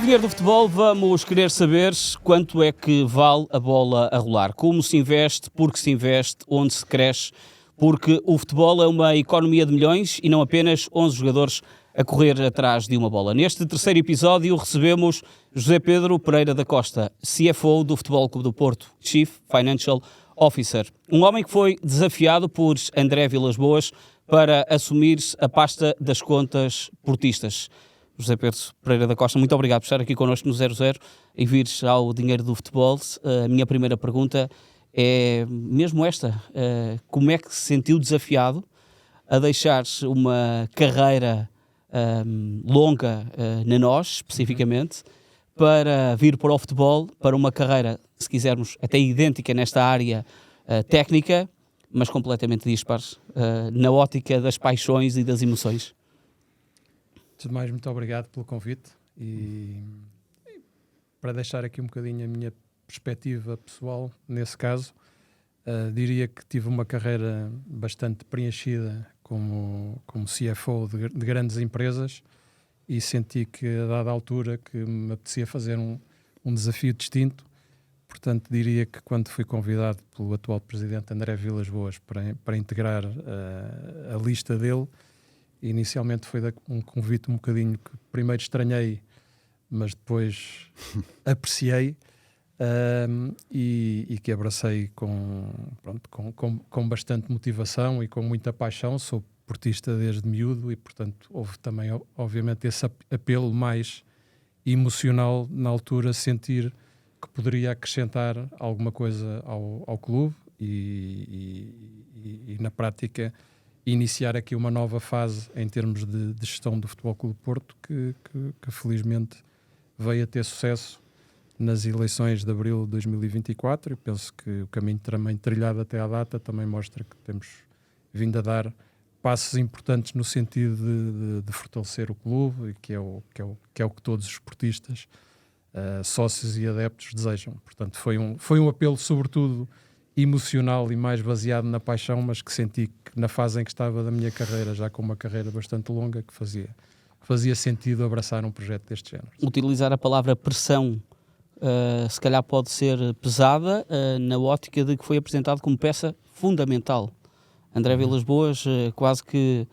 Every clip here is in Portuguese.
dinheiro do futebol, vamos querer saber quanto é que vale a bola a rolar. Como se investe, porque se investe, onde se cresce, porque o futebol é uma economia de milhões e não apenas 11 jogadores a correr atrás de uma bola. Neste terceiro episódio recebemos José Pedro Pereira da Costa, CFO do Futebol Clube do Porto, Chief Financial Officer. Um homem que foi desafiado por André Vilas-Boas para assumir a pasta das contas portistas. José Pedro Pereira da Costa, muito obrigado por estar aqui connosco no 00 e vir ao dinheiro do futebol. A minha primeira pergunta é mesmo esta: como é que se sentiu desafiado a deixar uma carreira longa na NOS, especificamente, para vir para o futebol, para uma carreira, se quisermos, até idêntica nesta área técnica, mas completamente dispar na ótica das paixões e das emoções? Antes de mais, muito obrigado pelo convite e para deixar aqui um bocadinho a minha perspectiva pessoal, nesse caso, diria que tive uma carreira bastante preenchida como CFO de grandes empresas e senti que, a dada altura, que me apetecia fazer um desafio distinto. Portanto, diria que quando fui convidado pelo atual presidente André Vilas-Boas para integrar a lista dele, inicialmente foi um convite um bocadinho que primeiro estranhei, mas depois apreciei e que abracei com bastante motivação e com muita paixão. Sou portista desde miúdo e, portanto, houve também, obviamente, esse apelo mais emocional na altura, sentir que poderia acrescentar alguma coisa ao clube e na prática, iniciar aqui uma nova fase em termos de gestão do Futebol Clube do Porto que felizmente veio a ter sucesso nas eleições de abril de 2024 e penso que o caminho também trilhado até à data também mostra que temos vindo a dar passos importantes no sentido de fortalecer o clube, e que é o que todos os esportistas, sócios e adeptos desejam. Portanto, foi um apelo sobretudo emocional e mais baseado na paixão, mas que senti que na fase em que estava da minha carreira, já com uma carreira bastante longa, que fazia sentido abraçar um projeto deste género. Utilizar a palavra pressão se calhar pode ser pesada na ótica de que foi apresentado como peça fundamental. André Vilas-Boas quase que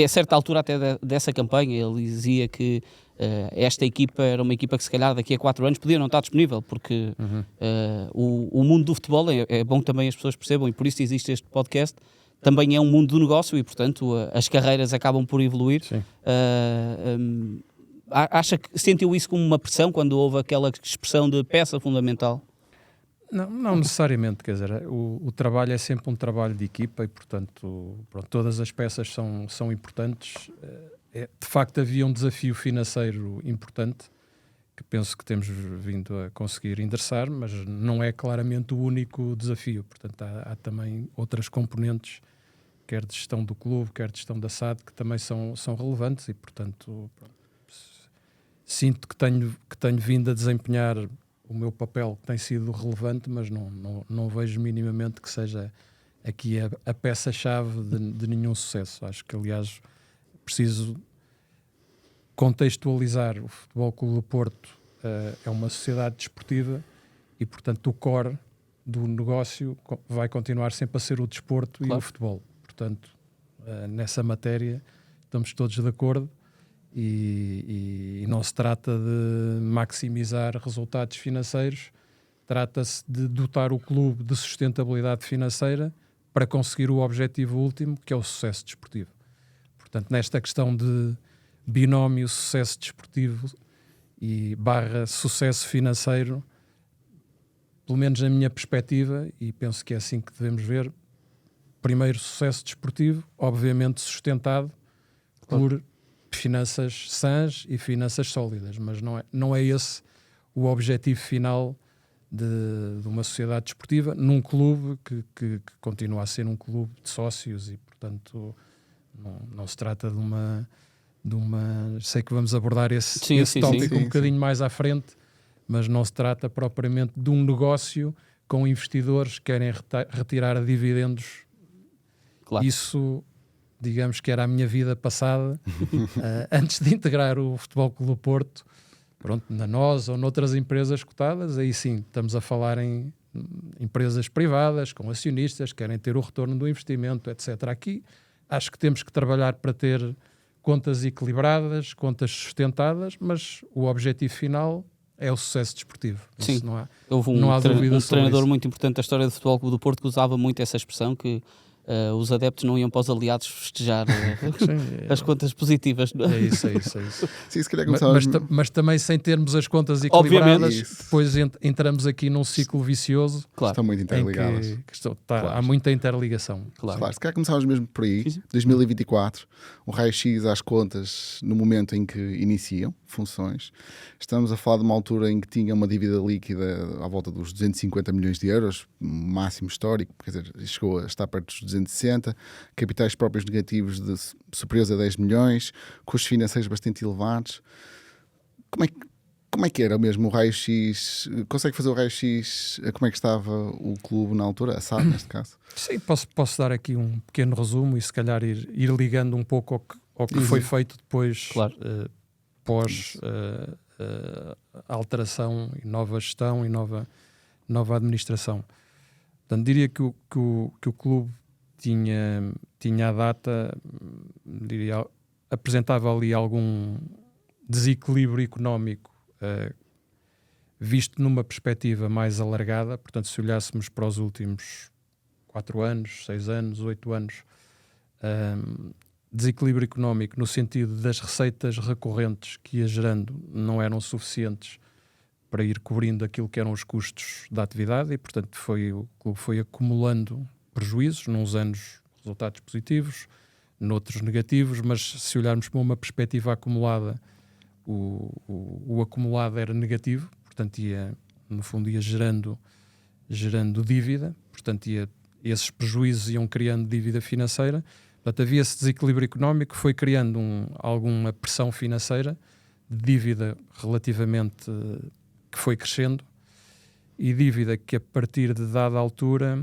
a certa altura até dessa campanha ele dizia que esta equipa era uma equipa que se calhar daqui a 4 anos podia não estar disponível, porque o mundo do futebol é bom que também as pessoas percebam, e por isso existe este podcast, também é um mundo do negócio e portanto as carreiras acabam por evoluir. Acha que sentiu isso como uma pressão quando houve aquela expressão de peça fundamental? Não necessariamente, quer dizer, o trabalho é sempre um trabalho de equipa e, portanto, todas as peças são importantes. De facto, havia um desafio financeiro importante que penso que temos vindo a conseguir endereçar, mas não é claramente o único desafio. Portanto, há também outras componentes, quer de gestão do clube, quer de gestão da SAD, que também são relevantes e, portanto, sinto que tenho vindo a desempenhar o meu papel, que tem sido relevante, mas não vejo minimamente que seja aqui a peça-chave de nenhum sucesso. Acho que, aliás, preciso contextualizar. O Futebol Clube do Porto é uma sociedade desportiva e, portanto, o core do negócio vai continuar sempre a ser o desporto, claro, e o futebol. Portanto, nessa matéria estamos todos de acordo. E não se trata de maximizar resultados financeiros, trata-se de dotar o clube de sustentabilidade financeira para conseguir o objetivo último, que é o sucesso desportivo. Portanto, nesta questão de binómio sucesso desportivo e / sucesso financeiro, pelo menos na minha perspectiva, e penso que é assim que devemos ver, primeiro sucesso desportivo, obviamente sustentado por finanças sãs e finanças sólidas, mas não é esse o objetivo final de uma sociedade desportiva, num clube que continua a ser um clube de sócios e, portanto, não se trata de uma... Sei que vamos abordar esse tópico um bocadinho mais à frente, mas não se trata propriamente de um negócio com investidores que querem retirar dividendos. Claro. Isso digamos que era a minha vida passada, antes de integrar o Futebol Clube do Porto, pronto, na nós ou noutras empresas cotadas, aí sim, estamos a falar em empresas privadas, com acionistas, querem ter o retorno do investimento, etc. Aqui, acho que temos que trabalhar para ter contas equilibradas, contas sustentadas, mas o objetivo final é o sucesso desportivo. Sim, não há dúvida sobre treinador isso. muito importante da história do Futebol Clube do Porto que usava muito essa expressão, que os adeptos não iam para os aliados festejar as contas positivas. É isso. Sim, se calhar mas também sem termos as contas equilibradas, Obviamente. depois entramos aqui num ciclo vicioso. Claro. Estão muito interligadas. Claro. Há muita interligação. Claro, se calhar começávamos mesmo por aí. Sim. 2024, o raio-x às contas no momento em que iniciam funções. Estamos a falar de uma altura em que tinha uma dívida líquida à volta dos 250 milhões de euros, máximo histórico, quer dizer, chegou a estar perto dos 260, capitais próprios negativos superiores a 10 milhões, custos financeiros bastante elevados. Como é que era mesmo o raio-x? Consegue fazer o raio-x? Como é que estava o clube na altura? A SAD, neste caso? Sim, posso dar aqui um pequeno resumo e se calhar ir ligando um pouco ao que foi feito depois, claro. Pós alteração e nova gestão e nova administração. Portanto, diria que o clube tinha a data, apresentava ali algum desequilíbrio económico, visto numa perspectiva mais alargada. Portanto, se olhássemos para os últimos 4 anos, 6 anos, 8 anos, desequilíbrio económico no sentido das receitas recorrentes que ia gerando não eram suficientes para ir cobrindo aquilo que eram os custos da atividade e, portanto, o clube foi acumulando prejuízos, nos anos resultados positivos, noutros negativos, mas se olharmos para uma perspectiva acumulada, o acumulado era negativo, portanto no fundo ia gerando dívida, portanto esses prejuízos iam criando dívida financeira, portanto havia esse desequilíbrio económico, foi criando alguma pressão financeira, de dívida relativamente que foi crescendo e dívida que a partir de dada altura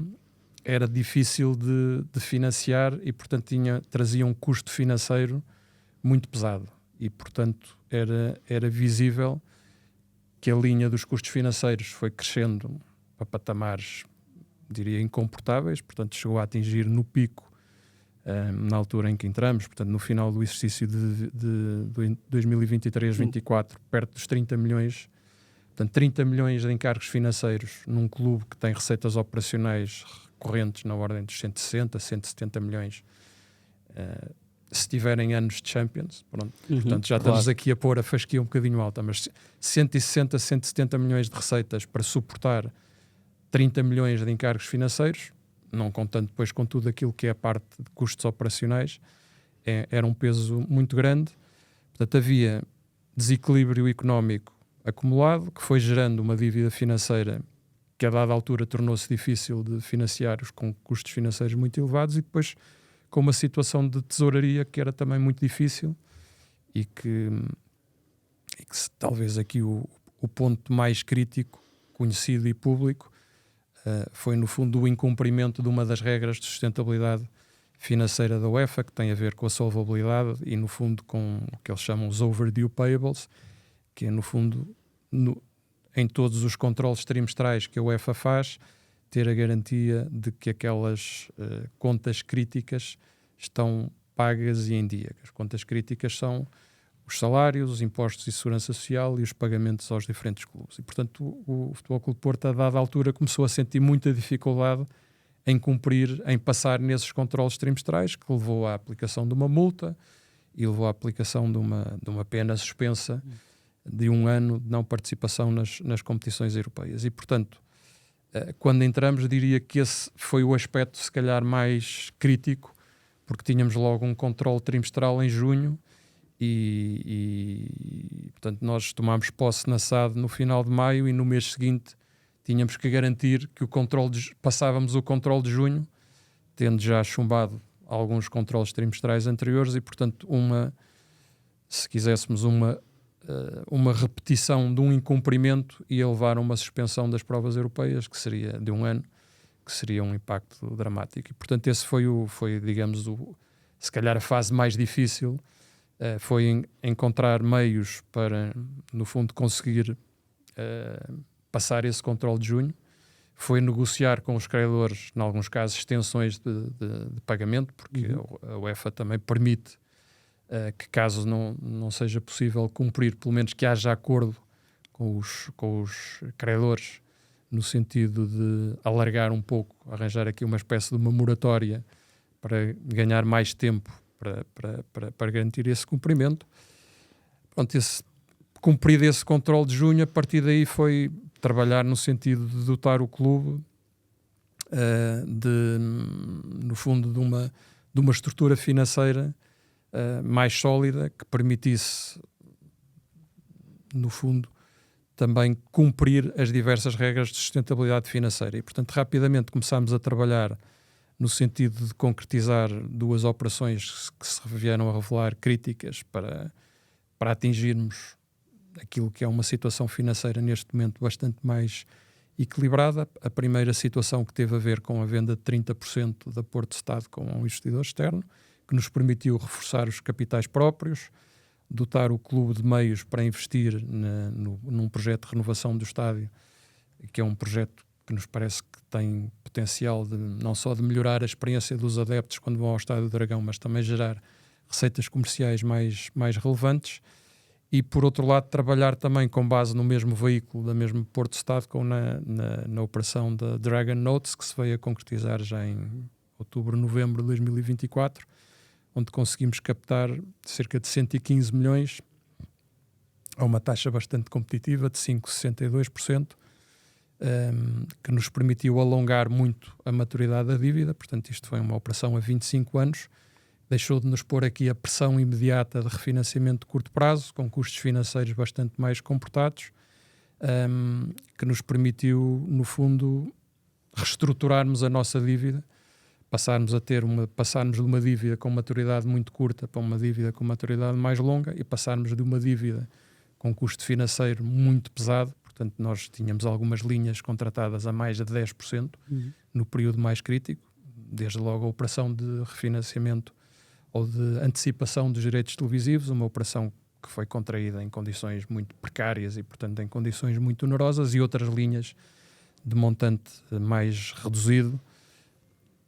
era difícil de financiar e portanto trazia um custo financeiro muito pesado e portanto era visível que a linha dos custos financeiros foi crescendo para patamares, diria, incomportáveis, portanto chegou a atingir no pico na altura em que entramos, portanto no final do exercício de 2023-24, perto dos 30 milhões, portanto 30 milhões de encargos financeiros num clube que tem receitas operacionais recorrentes na ordem dos 160, 170 milhões, se tiverem anos de Champions, pronto. Portanto já estamos aqui a pôr a fasquia um bocadinho alta, mas 160, 170 milhões de receitas para suportar 30 milhões de encargos financeiros, não contando depois com tudo aquilo que é a parte de custos operacionais, era um peso muito grande. Portanto, havia desequilíbrio económico acumulado, que foi gerando uma dívida financeira que a dada altura tornou-se difícil de financiar com custos financeiros muito elevados e depois com uma situação de tesouraria que era também muito difícil e que talvez aqui o ponto mais crítico, conhecido e público, foi no fundo o incumprimento de uma das regras de sustentabilidade financeira da UEFA, que tem a ver com a solvabilidade e no fundo com o que eles chamam os overdue payables, que é no fundo em todos os controles trimestrais que a UEFA faz, ter a garantia de que aquelas contas críticas estão pagas e em dia. As contas críticas são os salários, os impostos e segurança social e os pagamentos aos diferentes clubes. E, portanto, o Futebol Clube do Porto, a dada altura, começou a sentir muita dificuldade em cumprir, em passar nesses controles trimestrais, que levou à aplicação de uma multa e levou à aplicação de uma pena suspensa de 1 ano de não participação nas competições europeias. E, portanto, quando entramos, diria que esse foi o aspecto, se calhar, mais crítico, porque tínhamos logo um controle trimestral em junho e portanto, nós tomámos posse na SAD no final de maio e no mês seguinte tínhamos que garantir que passávamos o controle de junho, tendo já chumbado alguns controles trimestrais anteriores e, portanto, se quiséssemos uma repetição de um incumprimento ia levar a uma suspensão das provas europeias, que seria de 1 ano, que seria um impacto dramático. E, portanto, esse foi digamos, se calhar a fase mais difícil foi encontrar meios para, no fundo, conseguir passar esse controle de junho. Foi negociar com os credores, em alguns casos, extensões de pagamento, porque a UEFA também permite que, caso não seja possível cumprir, pelo menos que haja acordo com os credores, no sentido de alargar um pouco, arranjar aqui uma espécie de uma moratória para ganhar mais tempo para garantir esse cumprimento. Pronto, cumprido esse controle de junho, a partir daí foi trabalhar no sentido de dotar o clube no fundo de uma estrutura financeira mais sólida, que permitisse, no fundo, também cumprir as diversas regras de sustentabilidade financeira. E, portanto, rapidamente começámos a trabalhar no sentido de concretizar 2 operações que se vieram a revelar críticas para atingirmos aquilo que é uma situação financeira neste momento bastante mais equilibrada. A primeira situação, que teve a ver com a venda de 30% da Porto Estado com um investidor externo, que nos permitiu reforçar os capitais próprios, dotar o clube de meios para investir num projeto de renovação do estádio, que é um projeto que nos parece que tem potencial não só de melhorar a experiência dos adeptos quando vão ao Estádio do Dragão, mas também gerar receitas comerciais mais relevantes. E, por outro lado, trabalhar também com base no mesmo veículo da mesma Porto Estado, na operação da Dragon Notes, que se veio a concretizar já em outubro, novembro de 2024, onde conseguimos captar cerca de 115 milhões a uma taxa bastante competitiva de 5,62%, que nos permitiu alongar muito a maturidade da dívida. Portanto, isto foi uma operação a 25 anos, deixou de nos pôr aqui a pressão imediata de refinanciamento de curto prazo, com custos financeiros bastante mais comportados, que nos permitiu, no fundo, reestruturarmos a nossa dívida, passarmos de uma dívida com maturidade muito curta para uma dívida com maturidade mais longa, e passarmos de uma dívida com custo financeiro muito pesado. Portanto, nós tínhamos algumas linhas contratadas a mais de 10% no período mais crítico, desde logo a operação de refinanciamento ou de antecipação dos direitos televisivos, uma operação que foi contraída em condições muito precárias e, portanto, em condições muito onerosas, e outras linhas de montante mais reduzido,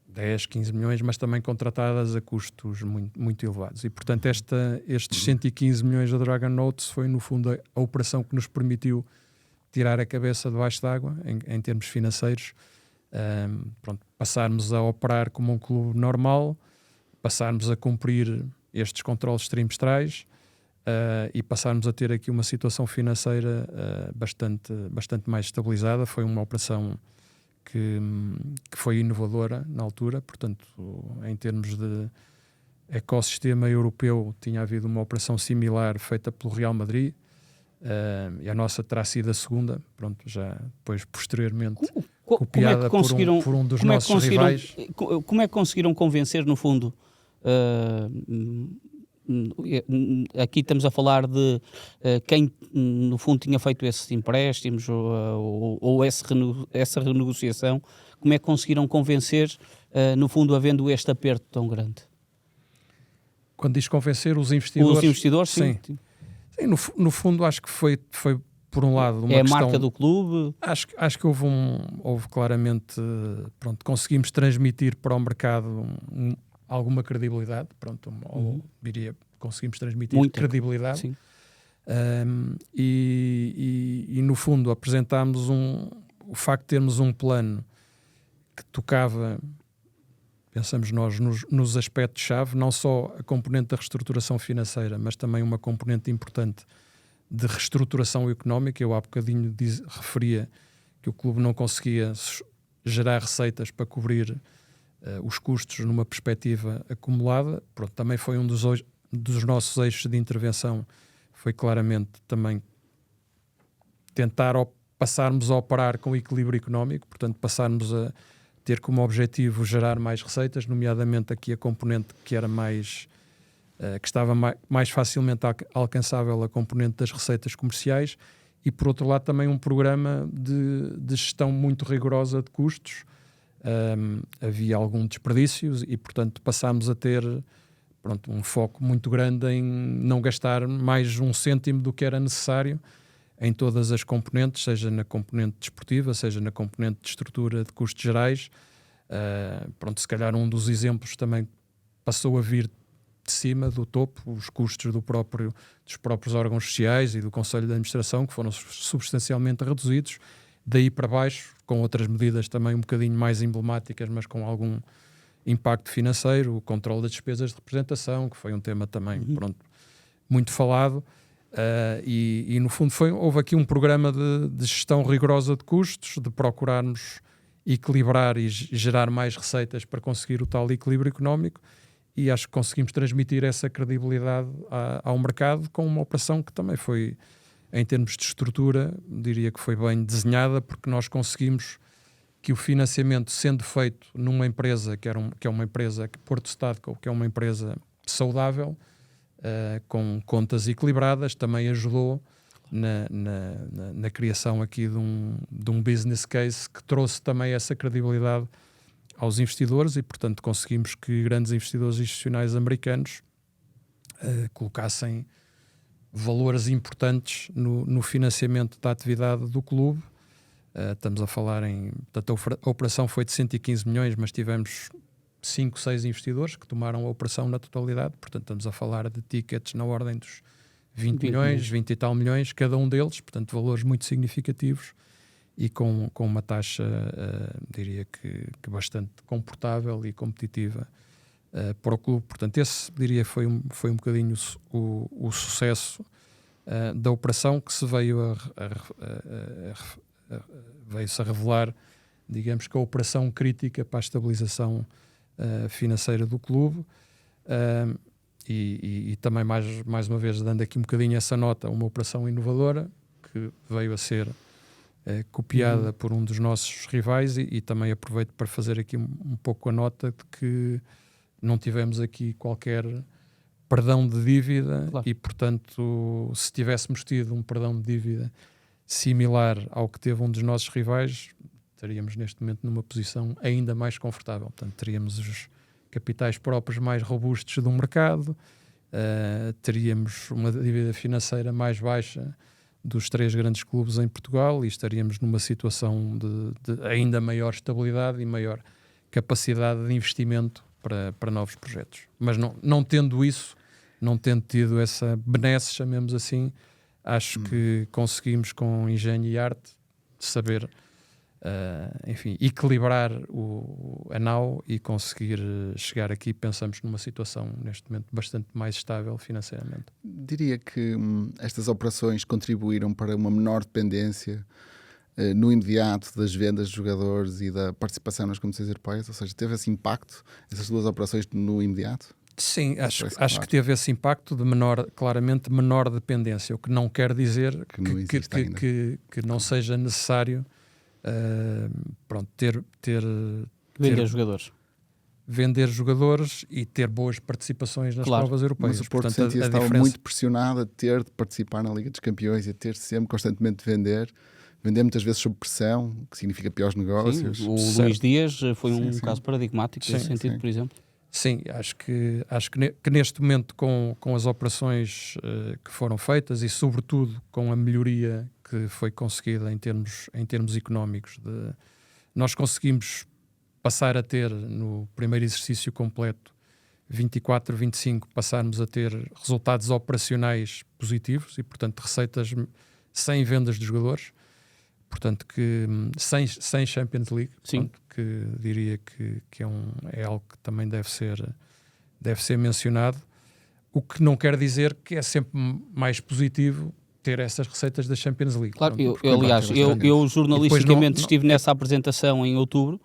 10, 15 milhões, mas também contratadas a custos muito, muito elevados. E, portanto, estes 115 milhões da Dragon Notes foi, no fundo, a operação que nos permitiu tirar a cabeça debaixo d'água, em termos financeiros, passarmos a operar como um clube normal, passarmos a cumprir estes controles trimestrais e passarmos a ter aqui uma situação financeira bastante mais estabilizada. Foi uma operação que foi inovadora na altura. Portanto, em termos de ecossistema europeu, tinha havido uma operação similar feita pelo Real Madrid, e a nossa terá sido a segunda, pronto, já depois posteriormente copiada por um dos nossos rivais. Como é que conseguiram convencer, no fundo? Aqui estamos a falar de quem, no fundo, tinha feito esses empréstimos ou essa renegociação. Como é que conseguiram convencer, no fundo, havendo este aperto tão grande? Quando diz convencer os investidores? Os investidores, sim. Sim, no fundo, acho que foi por um lado, uma questão... questão... a marca do clube? Acho que houve claramente... Pronto, conseguimos transmitir para o mercado alguma credibilidade, pronto, ou diria, conseguimos transmitir muita credibilidade. Sim. E no fundo apresentámos o facto de termos um plano que tocava, pensamos nós, nos aspectos-chave, não só a componente da reestruturação financeira, mas também uma componente importante de reestruturação económica. Eu há bocadinho referia que o clube não conseguia gerar receitas para cobrir os custos numa perspectiva acumulada. Pronto, também foi um dos nossos eixos de intervenção, foi claramente também tentar passarmos a operar com equilíbrio económico, portanto passarmos a ter como objetivo gerar mais receitas, nomeadamente aqui a componente que era que estava mais facilmente alcançável, a componente das receitas comerciais, e por outro lado também um programa de gestão muito rigorosa de custos. Havia algum desperdício e, portanto, passámos a ter um foco muito grande em não gastar mais um cêntimo do que era necessário em todas as componentes, seja na componente desportiva, seja na componente de estrutura de custos gerais. Se calhar um dos exemplos também passou a vir de cima, do topo, os custos dos próprios órgãos sociais e do Conselho de Administração, que foram substancialmente reduzidos. Daí para baixo, com outras medidas também um bocadinho mais emblemáticas, mas com algum impacto financeiro, o controle das despesas de representação, que foi um tema também muito falado. E no fundo houve aqui um programa de gestão rigorosa de custos, de procurarmos equilibrar e gerar mais receitas para conseguir o tal equilíbrio económico, e acho que conseguimos transmitir essa credibilidade ao mercado com uma operação que também foi, em termos de estrutura, diria que foi bem desenhada, porque nós conseguimos que o financiamento, sendo feito numa empresa que é uma empresa, Porto Stadco, que é uma empresa saudável, com contas equilibradas, também ajudou na criação aqui de um business case que trouxe também essa credibilidade aos investidores, e portanto conseguimos que grandes investidores institucionais americanos colocassem valores importantes no financiamento da atividade do clube. Estamos a falar portanto, a operação foi de 115 milhões, mas tivemos 5, 6 investidores que tomaram a operação na totalidade. Portanto, estamos a falar de tickets na ordem dos 20 milhões, 20 e tal milhões, cada um deles, portanto, valores muito significativos e com uma taxa, diria que bastante confortável e competitiva para o clube. Portanto, esse, diria, foi um bocadinho o sucesso da operação, que se veio-se a revelar, digamos, que a operação crítica para a estabilização financeira do clube, e também mais uma vez dando aqui um bocadinho essa nota, uma operação inovadora que veio a ser copiada por um dos nossos rivais, e também aproveito para fazer aqui um pouco a nota de que não tivemos aqui qualquer perdão de dívida. Claro. E portanto, se tivéssemos tido um perdão de dívida similar ao que teve um dos nossos rivais, estaríamos neste momento numa posição ainda mais confortável. Portanto, teríamos os capitais próprios mais robustos do mercado, teríamos uma dívida financeira mais baixa dos 3 grandes clubes em Portugal, e estaríamos numa situação de ainda maior estabilidade e maior capacidade de investimento para novos projetos. Mas não tendo isso, não tendo tido essa benesse, chamemos assim, acho que conseguimos, com engenho e arte, saber equilibrar a nau e conseguir chegar aqui. Pensamos numa situação neste momento bastante mais estável financeiramente. Diria que estas operações contribuíram para uma menor dependência no imediato das vendas de jogadores e da participação nas competições europeias, ou seja, teve esse impacto, essas 2 operações no imediato? Sim, acho que teve esse impacto de claramente menor dependência, o que não quer dizer que não seja necessário vender jogadores e ter boas participações nas provas europeias. Mas o Porto sentia-se estava muito pressionado a ter de participar na Liga dos Campeões e a ter sempre constantemente de vender muitas vezes sob pressão, que significa piores negócios. Sim, o Luís Dias foi um caso paradigmático nesse sentido, por exemplo. Sim, acho que neste momento, com as operações que foram feitas, e sobretudo com a melhoria que foi conseguida em termos económicos, nós conseguimos passar a ter, no primeiro exercício completo, 24, 25, passarmos a ter resultados operacionais positivos e, portanto, receitas sem vendas de jogadores, portanto, que sem Champions League, portanto, que diria que é algo que também deve ser mencionado, o que não quer dizer que é sempre mais positivo ter essas receitas da Champions League. Claro, eu jornalisticamente estive nessa apresentação em outubro,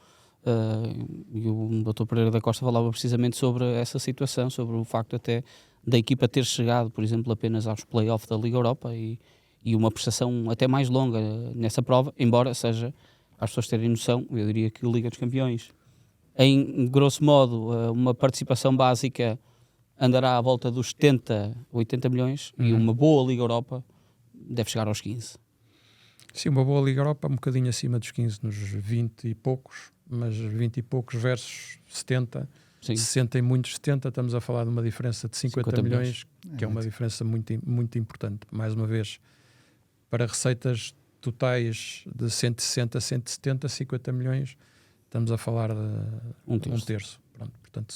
e o Dr. Pereira da Costa falava precisamente sobre essa situação, sobre o facto até da equipa ter chegado, por exemplo, apenas aos play-off da Liga Europa e uma prestação até mais longa nessa prova, embora seja, para as pessoas terem noção, eu diria que a Liga dos Campeões, em grosso modo, uma participação básica andará à volta dos 70, 80 milhões, e uma boa Liga Europa deve chegar aos 15. Sim, uma boa Liga Europa, um bocadinho acima dos 15, nos 20 e poucos, mas 20 e poucos versus 70, Sim. 60 e muitos 70, estamos a falar de uma diferença de 50 milhões, que é uma diferença muito, muito importante. Mais uma vez, para receitas totais de 160, 170, 50 milhões, estamos a falar de um terço. Pronto, portanto,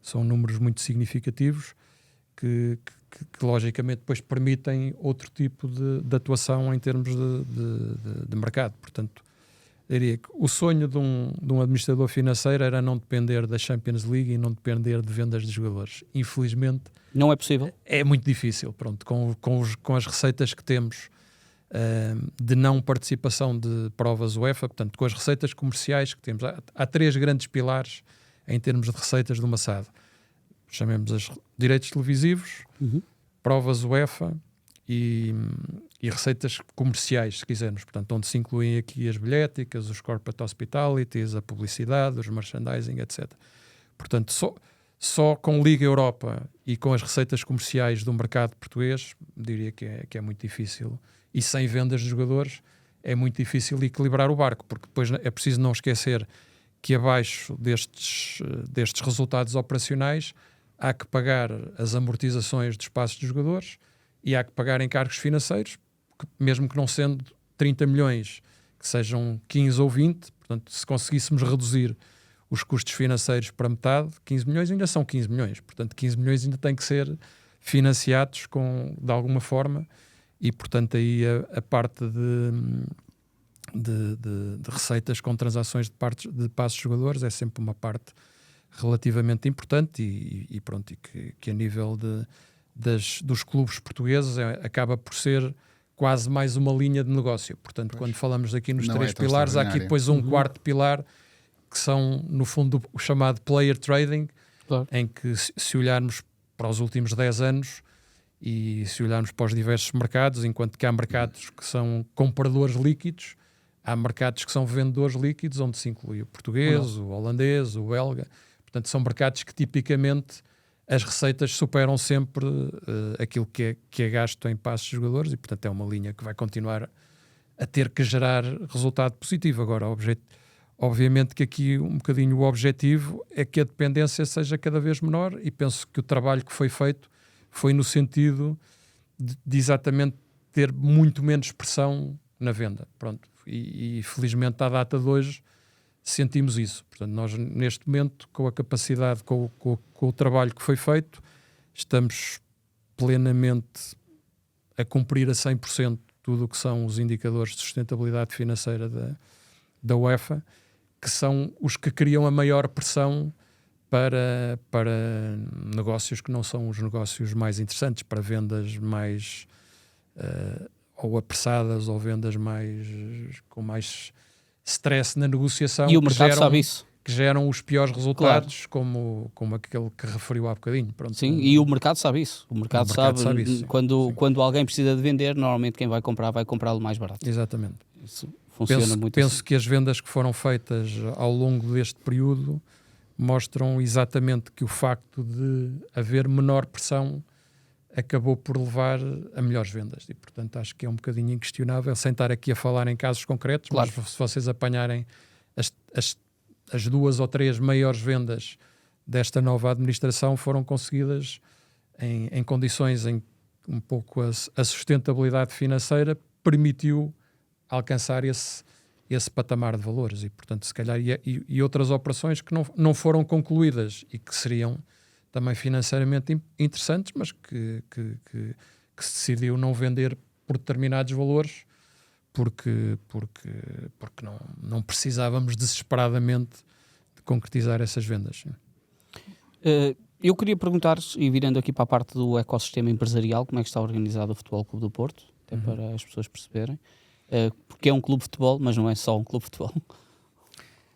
são números muito significativos que logicamente depois permitem outro tipo de atuação em termos de mercado. Portanto, eu diria que o sonho de um administrador financeiro era não depender da Champions League e não depender de vendas de jogadores. Infelizmente... Não é possível? É muito difícil. Pronto, com as receitas que temos de não participação de provas UEFA, portanto, com as receitas comerciais que temos. Há 3 grandes pilares em termos de receitas de uma SAD. Chamemos os direitos televisivos, provas UEFA e receitas comerciais, se quisermos, portanto, onde se incluem aqui as bilhéticas, os corporate hospitalities, a publicidade, os merchandising, etc. Portanto, só com Liga Europa e com as receitas comerciais do mercado português, diria que é muito difícil. E sem vendas de jogadores é muito difícil equilibrar o barco, porque depois é preciso não esquecer que abaixo destes resultados operacionais há que pagar as amortizações dos passos de jogadores e há que pagar encargos financeiros, mesmo que não sendo 30 milhões, que sejam 15 ou 20, portanto, se conseguíssemos reduzir os custos financeiros para metade, 15 milhões ainda são 15 milhões, portanto 15 milhões ainda têm que ser financiados de alguma forma e, portanto, aí a parte de receitas com transações de passos de jogadores é sempre uma parte relativamente importante e pronto, e que a nível dos clubes portugueses acaba por ser quase mais uma linha de negócio. Portanto, quando falamos aqui nos 3 pilares, há aqui depois um quarto pilar que são, no fundo, o chamado player trading, em que se olharmos para os últimos 10 anos e se olharmos para os diversos mercados, enquanto que há mercados que são compradores líquidos, há mercados que são vendedores líquidos, onde se inclui o português, o holandês, o belga. Portanto, são mercados que tipicamente as receitas superam sempre aquilo que é gasto em passos de jogadores e, portanto, é uma linha que vai continuar a ter que gerar resultado positivo. Agora, obviamente que aqui um bocadinho o objetivo é que a dependência seja cada vez menor e penso que o trabalho que foi feito foi no sentido de exatamente ter muito menos pressão na venda. Pronto. E felizmente à data de hoje sentimos isso. Portanto, nós neste momento, com a capacidade, com o trabalho que foi feito, estamos plenamente a cumprir a 100% tudo o que são os indicadores de sustentabilidade financeira da UEFA, que são os que criam a maior pressão para negócios que não são os negócios mais interessantes, para vendas mais ou apressadas ou vendas com mais stress na negociação. E o mercado sabe isso. Que geram os piores resultados, claro. como aquele que referiu há bocadinho. Pronto, sim, e o mercado sabe isso. O mercado sabe isso. Quando alguém precisa de vender, normalmente quem vai comprá-lo mais barato. Exatamente. Isso funciona muito penso assim. que as vendas que foram feitas ao longo deste período mostram exatamente que o facto de haver menor pressão acabou por levar a melhores vendas. E, portanto, acho que é um bocadinho inquestionável, sem estar aqui a falar em casos concretos, claro. Mas se vocês apanharem as 2 ou 3 maiores vendas desta nova administração foram conseguidas em condições em que um pouco a sustentabilidade financeira permitiu alcançar esse patamar de valores e, portanto, se calhar e outras operações que não foram concluídas e que seriam também financeiramente interessantes, mas que se decidiu não vender por determinados valores porque não precisávamos desesperadamente de concretizar essas vendas. Eu queria perguntar, e virando aqui para a parte do ecossistema empresarial, como é que está organizado o Futebol Clube do Porto, até para as pessoas perceberem, porque é um clube de futebol, mas não é só um clube de futebol.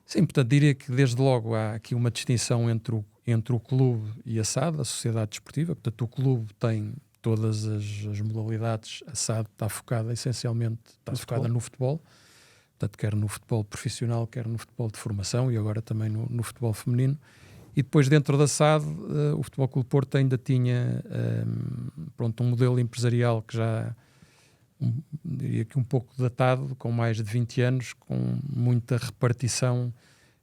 Sim, portanto, diria que desde logo há aqui uma distinção entre o clube e a SAD, a Sociedade Desportiva. Portanto, o clube tem todas as modalidades, a SAD está focada essencialmente no futebol, portanto, quer no futebol profissional, quer no futebol de formação e agora também no futebol feminino. E depois dentro da SAD, o Futebol Clube do Porto ainda tinha um modelo empresarial que já diria que um pouco datado, com mais de 20 anos, com muita repartição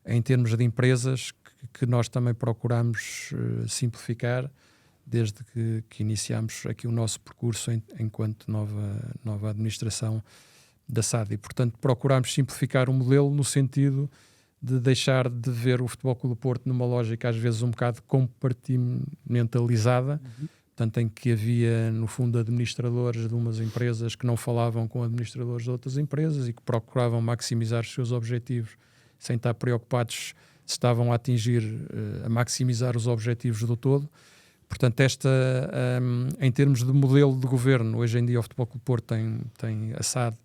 em termos de empresas que nós também procuramos simplificar desde que iniciamos aqui o nosso percurso enquanto nova administração da SAD. E, portanto, procuramos simplificar o modelo no sentido de deixar de ver o Futebol Clube do Porto numa lógica às vezes um bocado compartimentalizada, portanto, em que havia, no fundo, administradores de umas empresas que não falavam com administradores de outras empresas e que procuravam maximizar os seus objetivos sem estar preocupados se estavam a maximizar os objetivos do todo. Portanto, em termos de modelo de governo, hoje em dia o Futebol Clube do Porto tem a SAD,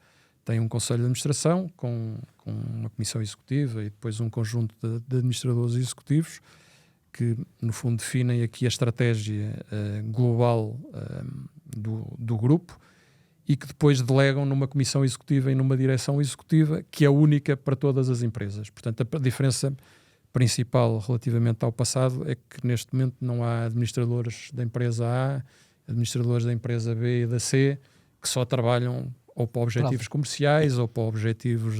tem um conselho de administração com uma comissão executiva e depois um conjunto de administradores executivos que, no fundo, definem aqui a estratégia global do grupo e que depois delegam numa comissão executiva e numa direção executiva que é única para todas as empresas. Portanto, a diferença principal relativamente ao passado é que neste momento não há administradores da empresa A, administradores da empresa B e da C que só trabalham ou para objetivos comerciais ou para objetivos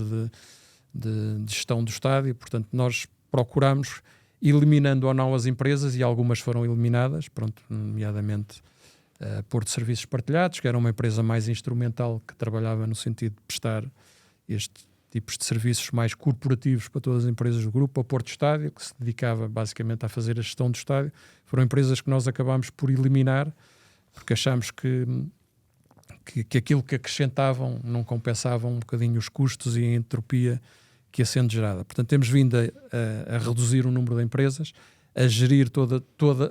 de gestão do estádio. Portanto, nós procuramos, eliminando ou não as empresas, e algumas foram eliminadas, nomeadamente Porto Serviços Partilhados, que era uma empresa mais instrumental que trabalhava no sentido de prestar este tipos de serviços mais corporativos para todas as empresas do grupo, ao Porto Estádio, que se dedicava basicamente a fazer a gestão do estádio. Foram empresas que nós acabámos por eliminar, porque achámos que aquilo que acrescentavam não compensavam um bocadinho os custos e a entropia que ia sendo gerada. Portanto, temos vindo a reduzir o número de empresas, a gerir todas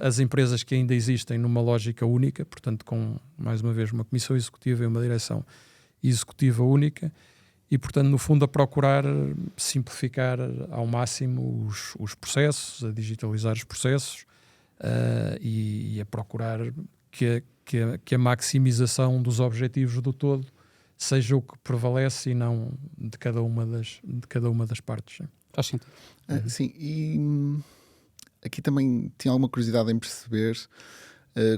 as empresas que ainda existem numa lógica única, portanto, com, mais uma vez, uma comissão executiva e uma direção executiva única, e, portanto, no fundo, a procurar simplificar ao máximo os processos, a digitalizar os processos e a procurar que a maximização dos objetivos do todo seja o que prevalece e não de cada uma das partes. Faz sentido. Sim, e aqui também tinha alguma curiosidade em perceber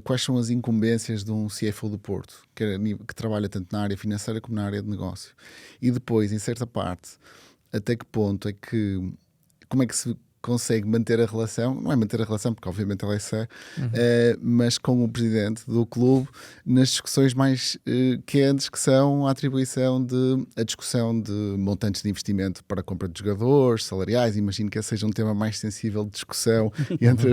quais são as incumbências de um CFO do Porto, que trabalha tanto na área financeira como na área de negócio. E depois, em certa parte, até que ponto é que, como é que se consegue manter a relação, não é manter a relação, porque obviamente ela é só, mas com o presidente do clube, nas discussões mais quentes, que são a discussão de montantes de investimento para a compra de jogadores, salariais. Imagino que esse seja um tema mais sensível de discussão entre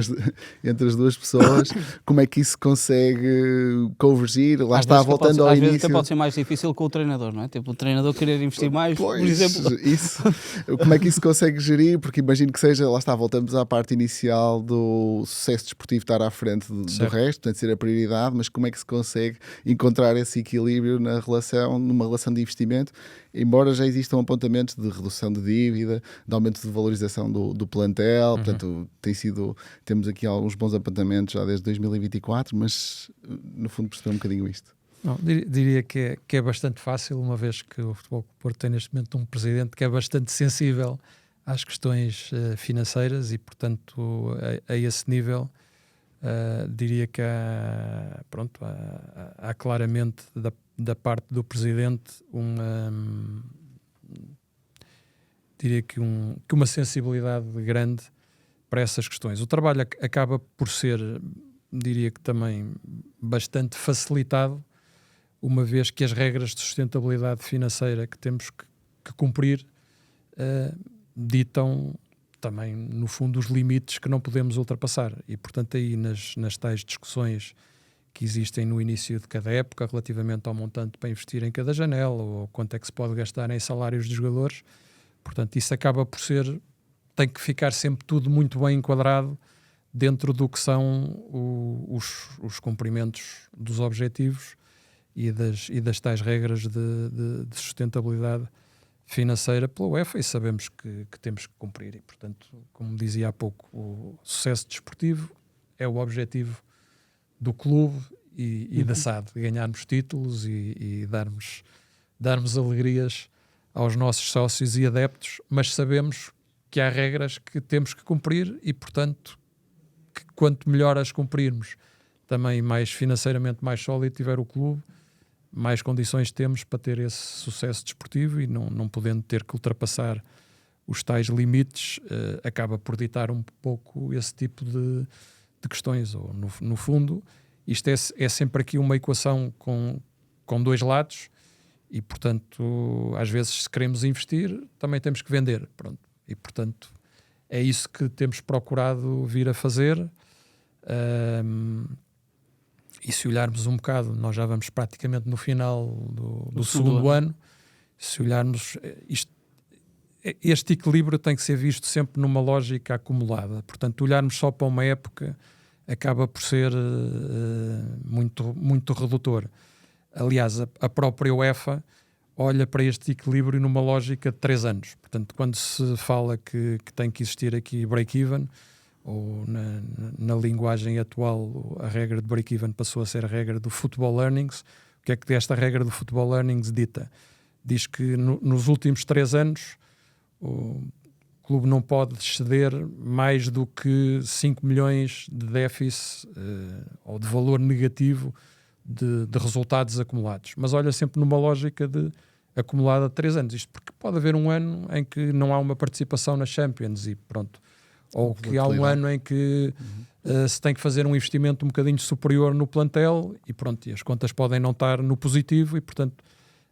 as duas pessoas. Como é que isso consegue convergir? Lá está, voltando ao início. Às vezes até pode ser mais difícil com o treinador, não é? Tipo, o treinador querer investir mais, por exemplo. Isso. Como é que isso consegue gerir? Porque imagino que seja, lá está, voltamos à parte inicial do sucesso desportivo estar à frente do resto, portanto ser a prioridade, mas como é que se consegue encontrar esse equilíbrio numa relação de investimento, embora já existam apontamentos de redução de dívida, de aumento de valorização do plantel, portanto temos aqui alguns bons apontamentos já desde 2024, mas no fundo perceber um bocadinho isto. Não, diria que é bastante fácil, uma vez que o Futebol Clube do Porto tem neste momento um presidente que é bastante sensível às questões financeiras e, portanto, a esse nível, diria que há claramente da parte do Presidente diria que uma sensibilidade grande para essas questões. O trabalho acaba por ser, diria que também, bastante facilitado, uma vez que as regras de sustentabilidade financeira que temos que cumprir ditam também, no fundo, os limites que não podemos ultrapassar. E, portanto, aí nas tais discussões que existem no início de cada época relativamente ao montante para investir em cada janela ou quanto é que se pode gastar em salários de jogadores, portanto, isso acaba por ser, tem que ficar sempre tudo muito bem enquadrado dentro do que são os cumprimentos dos objetivos e das tais regras de sustentabilidade financeira pela UEFA, e sabemos que temos que cumprir. E, portanto, como dizia há pouco, o sucesso desportivo é o objetivo do clube e da SAD, ganharmos títulos e darmos alegrias aos nossos sócios e adeptos, mas sabemos que há regras que temos que cumprir e, portanto, que quanto melhor as cumprirmos, também mais financeiramente mais sólido tiver o clube, mais condições temos para ter esse sucesso desportivo, e não podendo ter que ultrapassar os tais limites, acaba por ditar um pouco esse tipo de questões. Ou no fundo, isto é sempre aqui uma equação com dois lados e, portanto, às vezes, se queremos investir, também temos que vender. Pronto. E, portanto, é isso que temos procurado vir a fazer. E se olharmos um bocado, nós já vamos praticamente no final do segundo ano. Se olharmos, este equilíbrio tem que ser visto sempre numa lógica acumulada. Portanto, olharmos só para uma época acaba por ser muito, muito redutor. Aliás, a própria UEFA olha para este equilíbrio numa lógica de 3 anos. Portanto, quando se fala que tem que existir aqui break-even, ou na linguagem atual, a regra de break-even passou a ser a regra do football earnings. O que é que esta regra do football earnings dita? Diz que nos últimos 3 anos o clube não pode exceder mais do que 5 milhões de déficit ou de valor negativo de resultados acumulados. Mas olha sempre numa lógica de acumulada de 3 anos. Isto porque pode haver um ano em que não há uma participação na Champions e pronto. Ou que há um ano em que se tem que fazer um investimento um bocadinho superior no plantel e pronto, e as contas podem não estar no positivo e, portanto,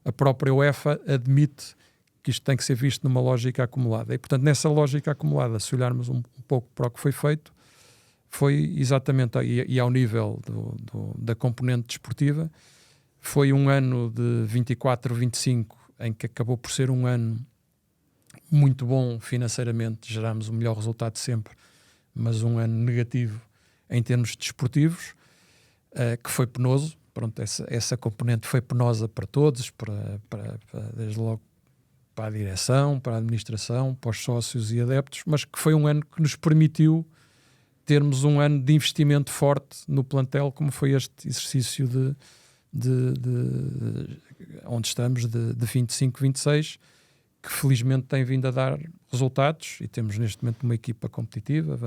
a própria UEFA admite que isto tem que ser visto numa lógica acumulada. E, portanto, nessa lógica acumulada, se olharmos um pouco para o que foi feito, foi exatamente, e ao nível da componente desportiva, foi um ano de 24-25 em que acabou por ser um ano muito bom financeiramente, gerámos o melhor resultado de sempre, mas um ano negativo em termos desportivos, que foi penoso. Pronto, essa componente foi penosa para todos, desde logo para a direção, para a administração, para os sócios e adeptos, mas que foi um ano que nos permitiu termos um ano de investimento forte no plantel, como foi este exercício onde estamos, de 25-26, que felizmente tem vindo a dar resultados e temos neste momento uma equipa competitiva,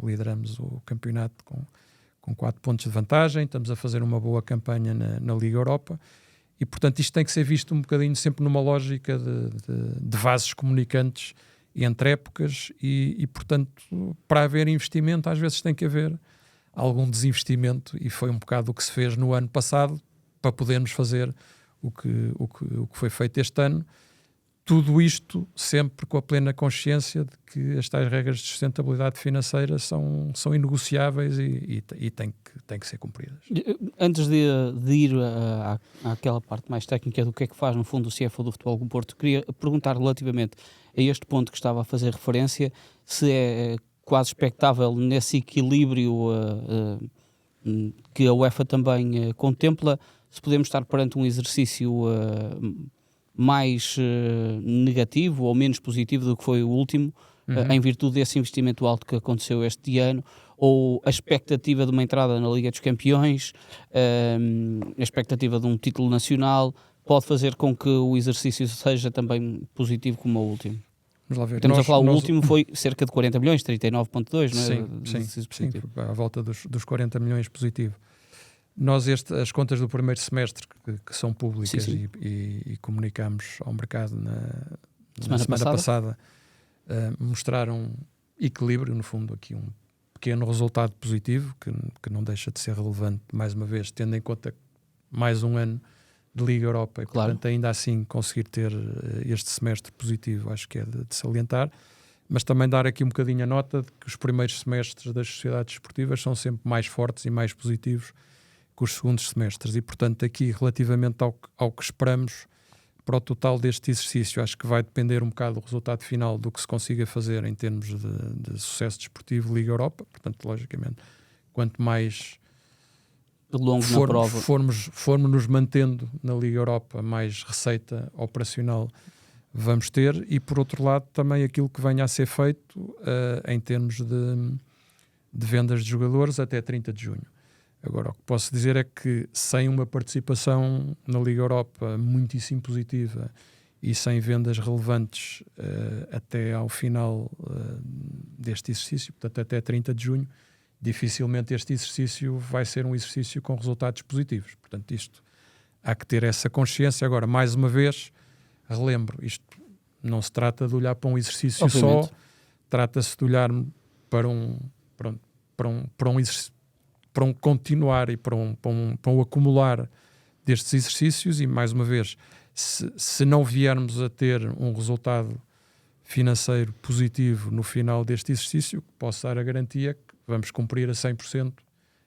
lideramos o campeonato com 4 pontos de vantagem, estamos a fazer uma boa campanha na Liga Europa e, portanto, isto tem que ser visto um bocadinho sempre numa lógica de vasos comunicantes entre épocas e, portanto, para haver investimento às vezes tem que haver algum desinvestimento e foi um bocado o que se fez no ano passado para podermos fazer o que foi feito este ano. Tudo isto sempre com a plena consciência de que as tais regras de sustentabilidade financeira são inegociáveis e têm que ser cumpridas. Antes de ir àquela parte mais técnica do que é que faz no fundo o CFO do Futebol Clube do Porto, queria perguntar relativamente a este ponto que estava a fazer referência, se é quase expectável nesse equilíbrio que a UEFA também contempla, se podemos estar perante um exercício mais negativo ou menos positivo do que foi o último, em virtude desse investimento alto que aconteceu este ano, ou a expectativa de uma entrada na Liga dos Campeões, a expectativa de um título nacional, pode fazer com que o exercício seja também positivo como o último. Vamos lá ver. Estamos a falar, o último foi cerca de 40 milhões, 39,2, não é? Sim, à volta dos 40 milhões positivo. Nós, as contas do primeiro semestre, que são públicas e comunicamos ao mercado na semana passada mostraram equilíbrio, no fundo, aqui um pequeno resultado positivo, que não deixa de ser relevante, mais uma vez, tendo em conta mais um ano de Liga Europa, e claro, portanto ainda assim conseguir ter este semestre positivo, acho que é de salientar, mas também dar aqui um bocadinho a nota de que os primeiros semestres das sociedades esportivas são sempre mais fortes e mais positivos que os segundos semestres, e portanto aqui relativamente ao que esperamos para o total deste exercício, acho que vai depender um bocado do resultado final do que se consiga fazer em termos de sucesso desportivo Liga Europa. Portanto, logicamente, quanto mais formos nos mantendo na Liga Europa, mais receita operacional vamos ter, e por outro lado também aquilo que venha a ser feito em termos de vendas de jogadores até 30 de junho. Agora, o que posso dizer é que sem uma participação na Liga Europa muitíssimo positiva e sem vendas relevantes até ao final deste exercício, portanto até 30 de junho, dificilmente este exercício vai ser um exercício com resultados positivos. Portanto, isto há que ter essa consciência. Agora, mais uma vez, relembro, isto Não se trata de olhar para um exercício Obviamente. só, trata-se de olhar para um continuar e para um acumular destes exercícios. E, mais uma vez, se não viermos a ter um resultado financeiro positivo no final deste exercício, posso dar a garantia que vamos cumprir a 100%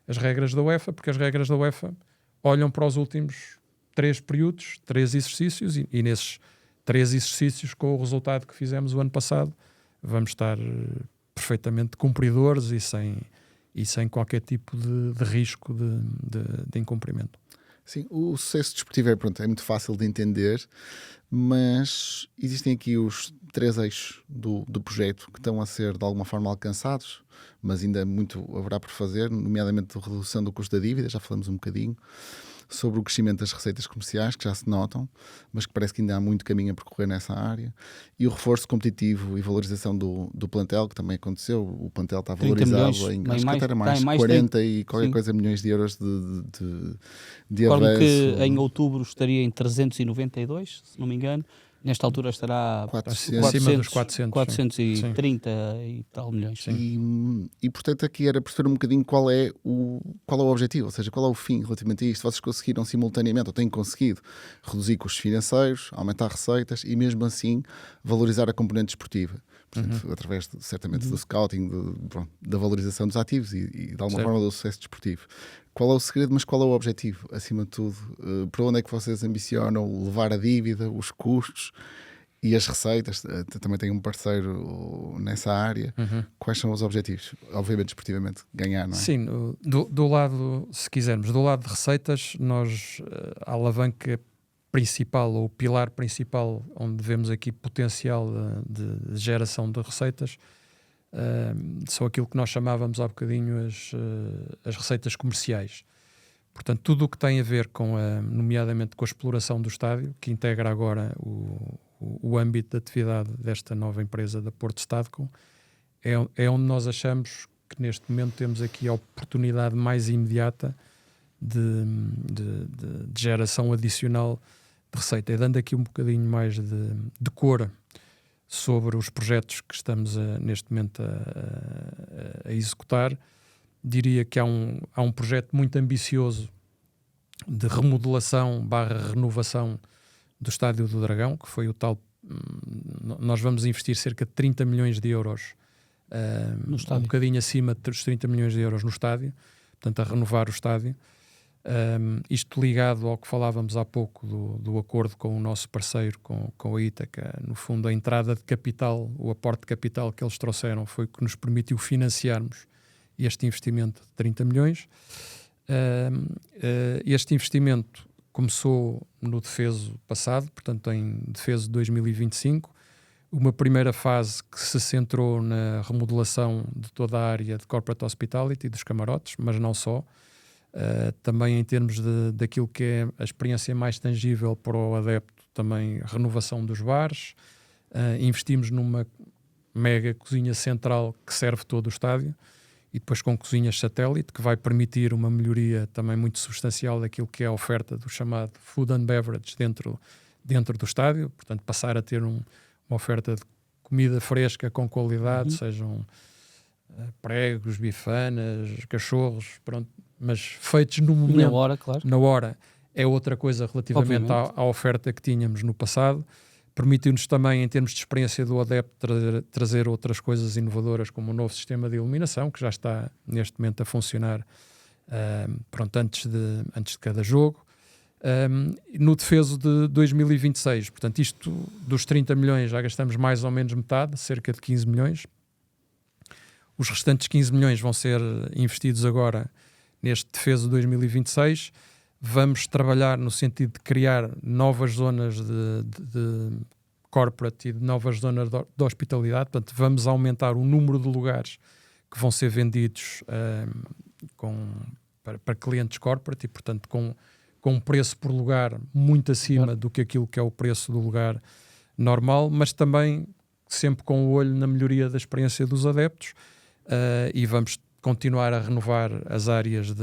as regras da UEFA, porque as regras da UEFA olham para os últimos 3 períodos, 3 exercícios, e nesses 3 exercícios, com o resultado que fizemos o ano passado, vamos estar perfeitamente cumpridores e sem qualquer tipo de risco de incumprimento. Sim, o sucesso desportivo é muito fácil de entender, mas existem aqui os 3 eixos do projeto que estão a ser de alguma forma alcançados, mas ainda muito haverá por fazer, nomeadamente a redução do custo da dívida, já falamos um bocadinho, sobre o crescimento das receitas comerciais, que já se notam, mas que parece que ainda há muito caminho a percorrer nessa área, e o reforço competitivo e valorização do plantel, que também aconteceu. O plantel está valorizado milhões, acho que era mais 40 e qualquer coisa milhões de euros de Recordo avanço. que em outubro estaria em 392, se não me engano. Nesta altura estará 400, acima dos 400, 430 e tal milhões. E portanto aqui era perceber um bocadinho qual é o objetivo, ou seja, qual é o fim relativamente a isto. Vocês conseguiram simultaneamente, ou têm conseguido, reduzir custos financeiros, aumentar receitas e mesmo assim valorizar a componente desportiva. Portanto, através certamente do scouting, da valorização dos ativos e de alguma forma do sucesso desportivo. Qual é o segredo, mas qual é o objetivo, acima de tudo? Para onde é que vocês ambicionam levar a dívida, os custos e as receitas? Também tem um parceiro nessa área. Quais são os objetivos? Obviamente, desportivamente, ganhar, não é? Sim, do lado, se quisermos, do lado de receitas, nós, a alavanca principal, ou o pilar principal, onde vemos aqui potencial de geração de receitas, são aquilo que nós chamávamos há bocadinho as receitas comerciais. Portanto, tudo o que tem a ver com nomeadamente com a exploração do estádio, que integra agora o âmbito de atividade desta nova empresa da Porto Stadco, é onde nós achamos que neste momento temos aqui a oportunidade mais imediata de geração adicional de receita. E dando aqui um bocadinho mais de cor sobre os projetos que estamos neste momento a executar, diria que há um projeto muito ambicioso de remodelação / renovação do Estádio do Dragão, que foi o tal... Nós vamos investir cerca de 30 milhões de euros, no estádio. um bocadinho acima dos 30 milhões de euros no estádio, portanto a renovar o estádio. Isto ligado ao que falávamos há pouco do acordo com o nosso parceiro, com a Ítaca. No fundo, a entrada de capital, o aporte de capital que eles trouxeram foi o que nos permitiu financiarmos este investimento de 30 milhões. Este investimento começou no defeso passado, portanto em defeso de 2025, uma primeira fase que se centrou na remodelação de toda a área de Corporate Hospitality, dos camarotes, mas não só. Também em termos daquilo que é a experiência mais tangível para o adepto, também renovação dos bares. Investimos numa mega cozinha central que serve todo o estádio e depois com cozinhas satélite, que vai permitir uma melhoria também muito substancial daquilo que é a oferta do chamado Food and Beverage dentro do estádio, portanto passar a ter uma oferta de comida fresca com qualidade, sejam pregos, bifanas, cachorros, pronto, mas feitos no momento, na hora, é outra coisa relativamente à oferta que tínhamos no passado. Permitiu-nos também, em termos de experiência do adepto, trazer outras coisas inovadoras, como o novo sistema de iluminação, que já está neste momento a funcionar antes de cada jogo. No defeso de 2026, portanto, isto dos 30 milhões já gastamos mais ou menos metade, cerca de 15 milhões. Os restantes 15 milhões vão ser investidos agora neste defeso de 2026. Vamos trabalhar no sentido de criar novas zonas de corporate e de novas zonas de hospitalidade. Portanto, vamos aumentar o número de lugares que vão ser vendidos para clientes corporate e, portanto, com um preço por lugar muito acima do que aquilo que é o preço do lugar normal, mas também sempre com o olho na melhoria da experiência dos adeptos. E vamos continuar a renovar as áreas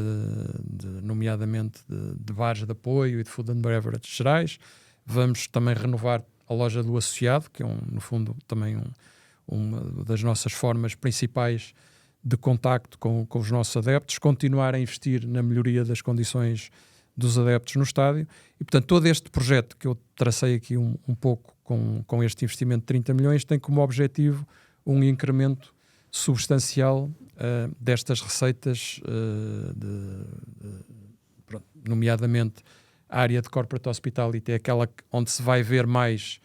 nomeadamente de bares de apoio e de food and beverage gerais. Vamos também renovar a loja do associado, que é no fundo também uma das nossas formas principais de contacto com os nossos adeptos, continuar a investir na melhoria das condições dos adeptos no estádio e, portanto, todo este projeto que eu tracei aqui um pouco com este investimento de 30 milhões tem como objetivo um incremento substancial destas receitas, nomeadamente a área de Corporate Hospitality é aquela onde se vai ver mais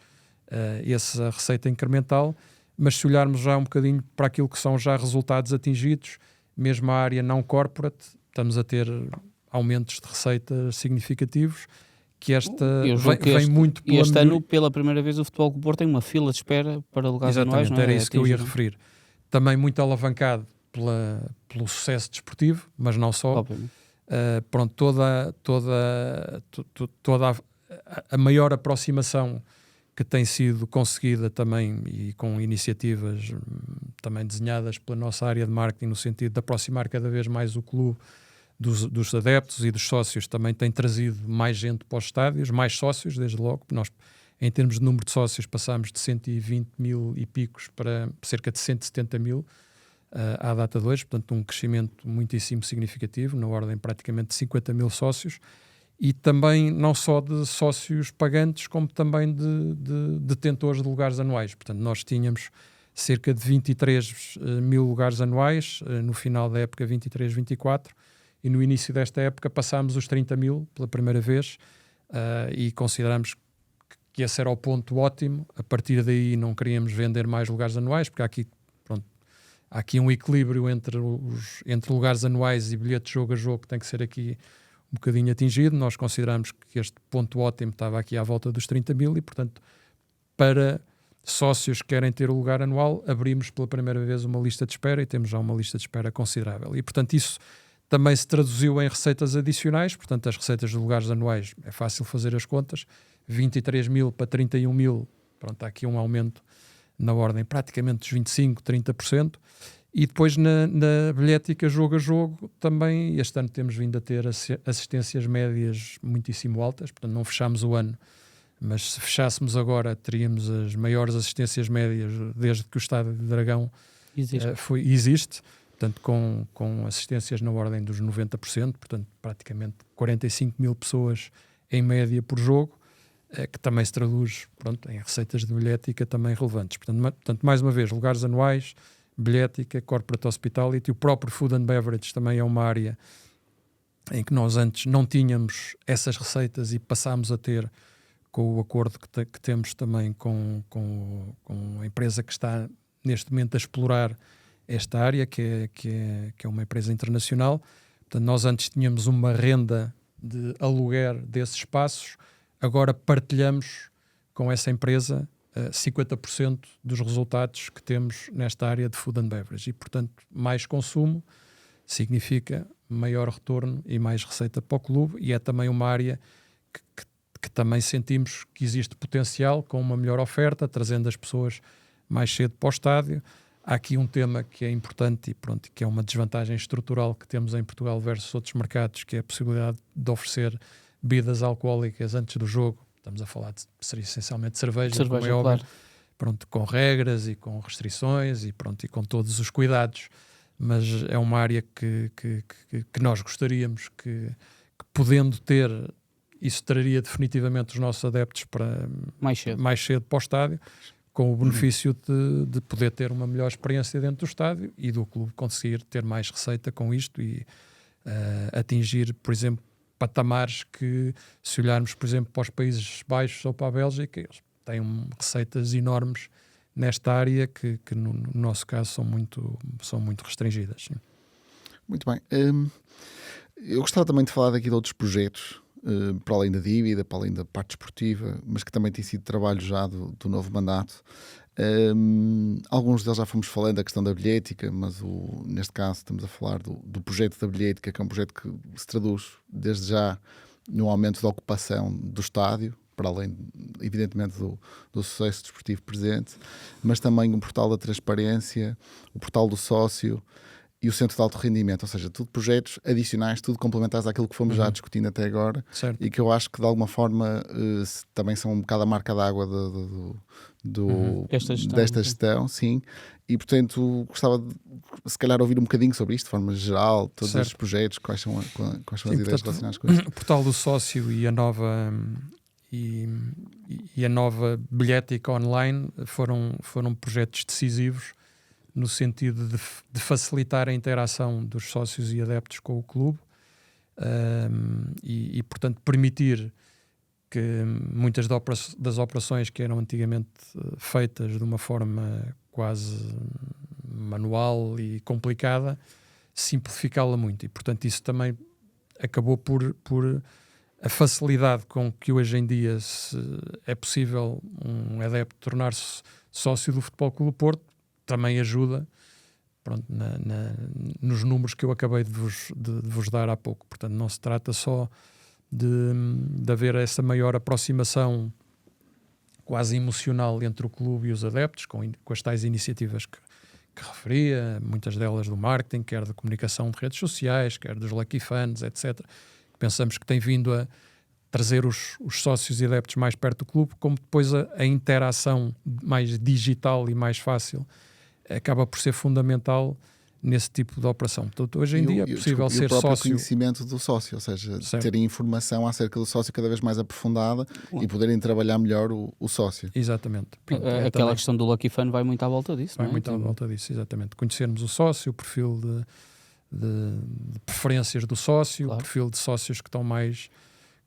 essa receita incremental, mas se olharmos já um bocadinho para aquilo que são já resultados atingidos, mesmo a área não corporate, estamos a ter aumentos de receita significativos, que vem muito pela este ano, pela primeira vez, o Futebol Clube do Porto tem uma fila de espera para lugares anuais. Exatamente, era isso que eu ia referir. Também muito alavancado pelo sucesso desportivo, mas não só. Toda a maior aproximação que tem sido conseguida também e com iniciativas também desenhadas pela nossa área de marketing no sentido de aproximar cada vez mais o clube dos adeptos e dos sócios, também tem trazido mais gente para os estádios, mais sócios desde logo. Nós, em termos de número de sócios, passámos de 120 mil e picos para cerca de 170 mil à data de hoje, portanto um crescimento muitíssimo significativo, na ordem praticamente de 50 mil sócios, e também não só de sócios pagantes, como também de detentores de lugares anuais. Portanto, nós tínhamos cerca de 23 mil lugares anuais no final da época 23-24, e no início desta época passámos os 30 mil pela primeira vez, e consideramos que esse era o ponto ótimo. A partir daí não queríamos vender mais lugares anuais, porque há aqui um equilíbrio entre lugares anuais e bilhete de jogo a jogo que tem que ser aqui um bocadinho atingido. Nós consideramos que este ponto ótimo estava aqui à volta dos 30 mil e, portanto, para sócios que querem ter o lugar anual, abrimos pela primeira vez uma lista de espera e temos já uma lista de espera considerável. E, portanto, isso também se traduziu em receitas adicionais. Portanto, as receitas de lugares anuais, é fácil fazer as contas, 23 mil para 31 mil, pronto, há aqui um aumento na ordem praticamente dos 25%, 30%. E depois na bilhética jogo a jogo também este ano temos vindo a ter assistências médias muitíssimo altas, portanto não fechámos o ano, mas se fechássemos agora teríamos as maiores assistências médias desde que o Estádio de Dragão existe, portanto com assistências na ordem dos 90%, portanto praticamente 45 mil pessoas em média por jogo, que também se traduz em receitas de bilhética também relevantes. Portanto, mais uma vez, lugares anuais, bilhética, corporate hospitality, o próprio food and beverage também é uma área em que nós antes não tínhamos essas receitas e passámos a ter com o acordo que temos também com a empresa que está neste momento a explorar esta área, que é uma empresa internacional. Portanto, nós antes tínhamos uma renda de aluguer desses espaços, agora partilhamos com essa empresa 50% dos resultados que temos nesta área de food and beverage. E, portanto, mais consumo significa maior retorno e mais receita para o clube, e é também uma área que também sentimos que existe potencial com uma melhor oferta, trazendo as pessoas mais cedo para o estádio. Há aqui um tema que é importante e que é uma desvantagem estrutural que temos em Portugal versus outros mercados, que é a possibilidade de oferecer bebidas alcoólicas antes do jogo. Estamos a falar seria essencialmente cerveja, como é óbvio, claro. Com regras e com restrições e com todos os cuidados, mas é uma área que nós gostaríamos que podendo ter, isso traria definitivamente os nossos adeptos para mais cedo para o estádio, com o benefício de poder ter uma melhor experiência dentro do estádio e do clube conseguir ter mais receita com isto e atingir, por exemplo, patamares que, se olharmos, por exemplo, para os Países Baixos ou para a Bélgica, eles têm receitas enormes nesta área que no nosso caso são muito restringidas. Sim. Muito bem. Eu gostava também de falar daqui de outros projetos, para além da dívida, para além da parte esportiva, mas que também tem sido trabalho já do novo mandato. Alguns deles já fomos falando da questão da bilhética, mas neste caso estamos a falar do projeto da bilhética, que é um projeto que se traduz desde já no aumento da ocupação do estádio, para além, evidentemente, do sucesso desportivo presente, mas também um portal da transparência, o portal do sócio e o Centro de Alto Rendimento, ou seja, tudo projetos adicionais, tudo complementares àquilo que fomos já discutindo até agora, certo. e que eu acho que de alguma forma também são um bocado a marca d'água desta gestão, sim. E portanto gostava de se calhar ouvir um bocadinho sobre isto, de forma geral, todos estes projetos, quais são as ideias relacionadas com isto. O portal do sócio e a nova bilhética online foram projetos decisivos no sentido de facilitar a interação dos sócios e adeptos com o clube e portanto permitir que muitas das operações que eram antigamente feitas de uma forma quase manual e complicada, simplificá-la muito. E portanto isso também acabou por a facilidade com que hoje em dia é possível um adepto tornar-se sócio do Futebol Clube do Porto, também ajuda, pronto, nos números que eu acabei de vos dar há pouco. Portanto, não se trata só de haver essa maior aproximação quase emocional entre o clube e os adeptos, com as tais iniciativas que referia, muitas delas do marketing, quer da comunicação de redes sociais, quer dos Lucky Fans, etc. Pensamos que tem vindo a trazer os sócios e adeptos mais perto do clube, como depois a interação mais digital e mais fácil acaba por ser fundamental nesse tipo de operação. Portanto, hoje em dia é possível ser sócio. E o próprio sócio. Conhecimento do sócio, ou seja, terem informação acerca do sócio cada vez mais aprofundada e poderem trabalhar melhor o sócio. Exatamente. Aquela questão do Lucky Fan vai muito à volta disso, vai muito à volta disso, exatamente. Conhecermos o sócio, o perfil de preferências do sócio, o perfil de sócios que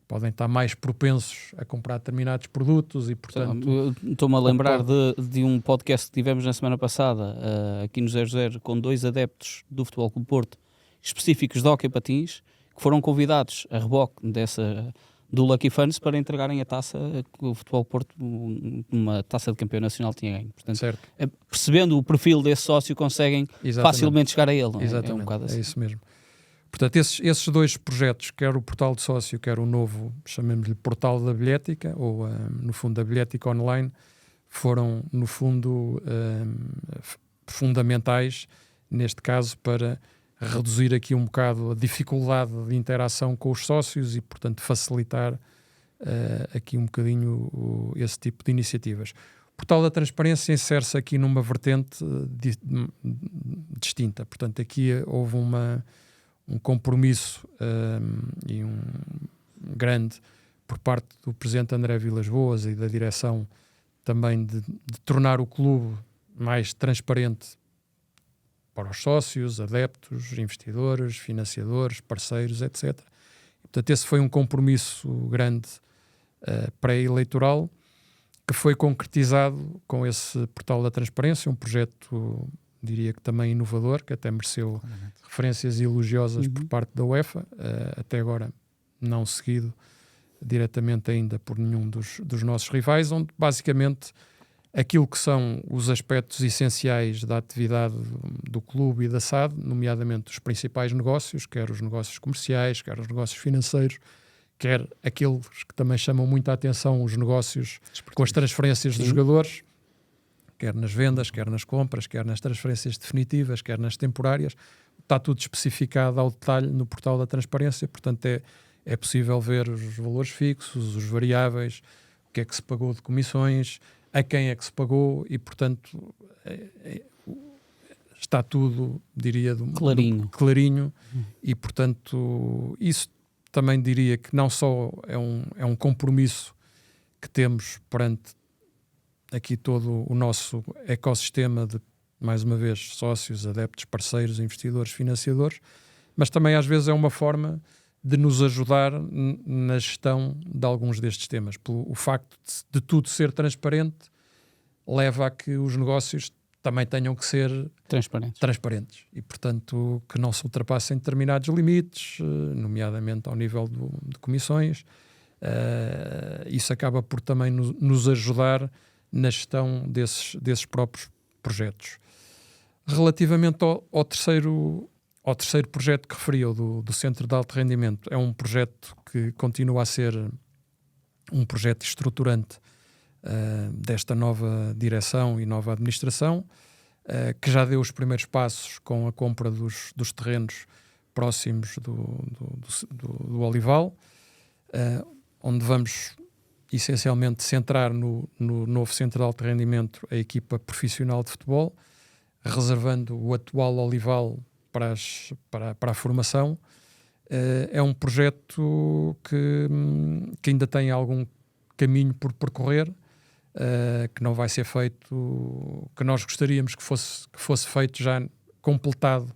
podem estar mais propensos a comprar determinados produtos e, portanto... Estou-me a lembrar de um podcast que tivemos na semana passada, aqui no 00, com 2 adeptos do Futebol Clube Porto, específicos de hóquei patins, que foram convidados a reboque do Lucky Fans para entregarem a taça que o Futebol Porto, uma taça de campeão nacional, tinha ganho. Portanto, percebendo o perfil desse sócio, conseguem facilmente chegar a ele. Não é? Exatamente, é um bocado assim. É isso mesmo. Portanto, esses 2 projetos, quer o portal de sócio, quer o novo, chamemos-lhe portal da bilhética, ou no fundo da bilhética online, foram no fundo fundamentais, neste caso, para reduzir aqui um bocado a dificuldade de interação com os sócios e, portanto, facilitar aqui um bocadinho esse tipo de iniciativas. O portal da transparência insere-se aqui numa vertente distinta. Portanto, aqui houve um compromisso e um grande por parte do Presidente André Vilas-Boas e da direção também de tornar o clube mais transparente para os sócios, adeptos, investidores, financiadores, parceiros, etc. E, portanto, esse foi um compromisso grande pré-eleitoral que foi concretizado com esse portal da transparência, um projeto, diria que também inovador, que até mereceu referências elogiosas por parte da UEFA, até agora não seguido diretamente ainda por nenhum dos nossos rivais, onde basicamente aquilo que são os aspectos essenciais da atividade do clube e da SAD, nomeadamente os principais negócios, quer os negócios comerciais, quer os negócios financeiros, quer aqueles que também chamam muita atenção, os negócios com as transferências dos jogadores, quer nas vendas, quer nas compras, quer nas transferências definitivas, quer nas temporárias, está tudo especificado ao detalhe no portal da transparência, portanto é possível ver os valores fixos, os variáveis, o que é que se pagou de comissões, a quem é que se pagou e, portanto, está tudo, diria, clarinho e, portanto, isso também diria que não só é um compromisso que temos perante aqui todo o nosso ecossistema de, mais uma vez, sócios, adeptos, parceiros, investidores, financiadores, mas também às vezes é uma forma de nos ajudar na gestão de alguns destes temas. O facto de tudo ser transparente leva a que os negócios também tenham que ser transparentes e, portanto, que não se ultrapassem determinados limites, nomeadamente ao nível de comissões. Isso acaba por também nos ajudar na gestão desses próprios projetos. Relativamente ao terceiro projeto que referiu, do Centro de Alto Rendimento, é um projeto que continua a ser um projeto estruturante desta nova direção e nova administração. que já deu os primeiros passos com a compra dos terrenos próximos do Olival, onde vamos essencialmente centrar no novo centro de alto rendimento a equipa profissional de futebol, reservando o atual Olival para a formação. É um projeto que ainda tem algum caminho por percorrer, que não vai ser feito, que nós gostaríamos que fosse feito já completado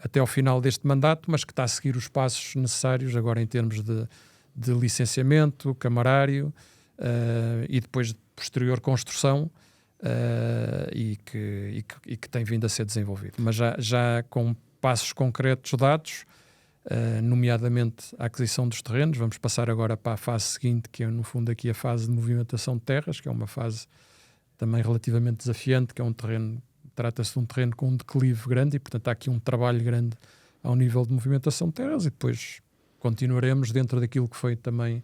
até ao final deste mandato, mas que está a seguir os passos necessários agora em termos de licenciamento, camarário e depois de posterior construção, e que tem vindo a ser desenvolvido. Mas já com passos concretos dados, nomeadamente a aquisição dos terrenos. Vamos passar agora para a fase seguinte, que é no fundo aqui a fase de movimentação de terras, que é uma fase também relativamente desafiante, que é um terreno, trata-se de um terreno com um declive grande e portanto há aqui um trabalho grande ao nível de movimentação de terras, e depois continuaremos dentro daquilo que foi também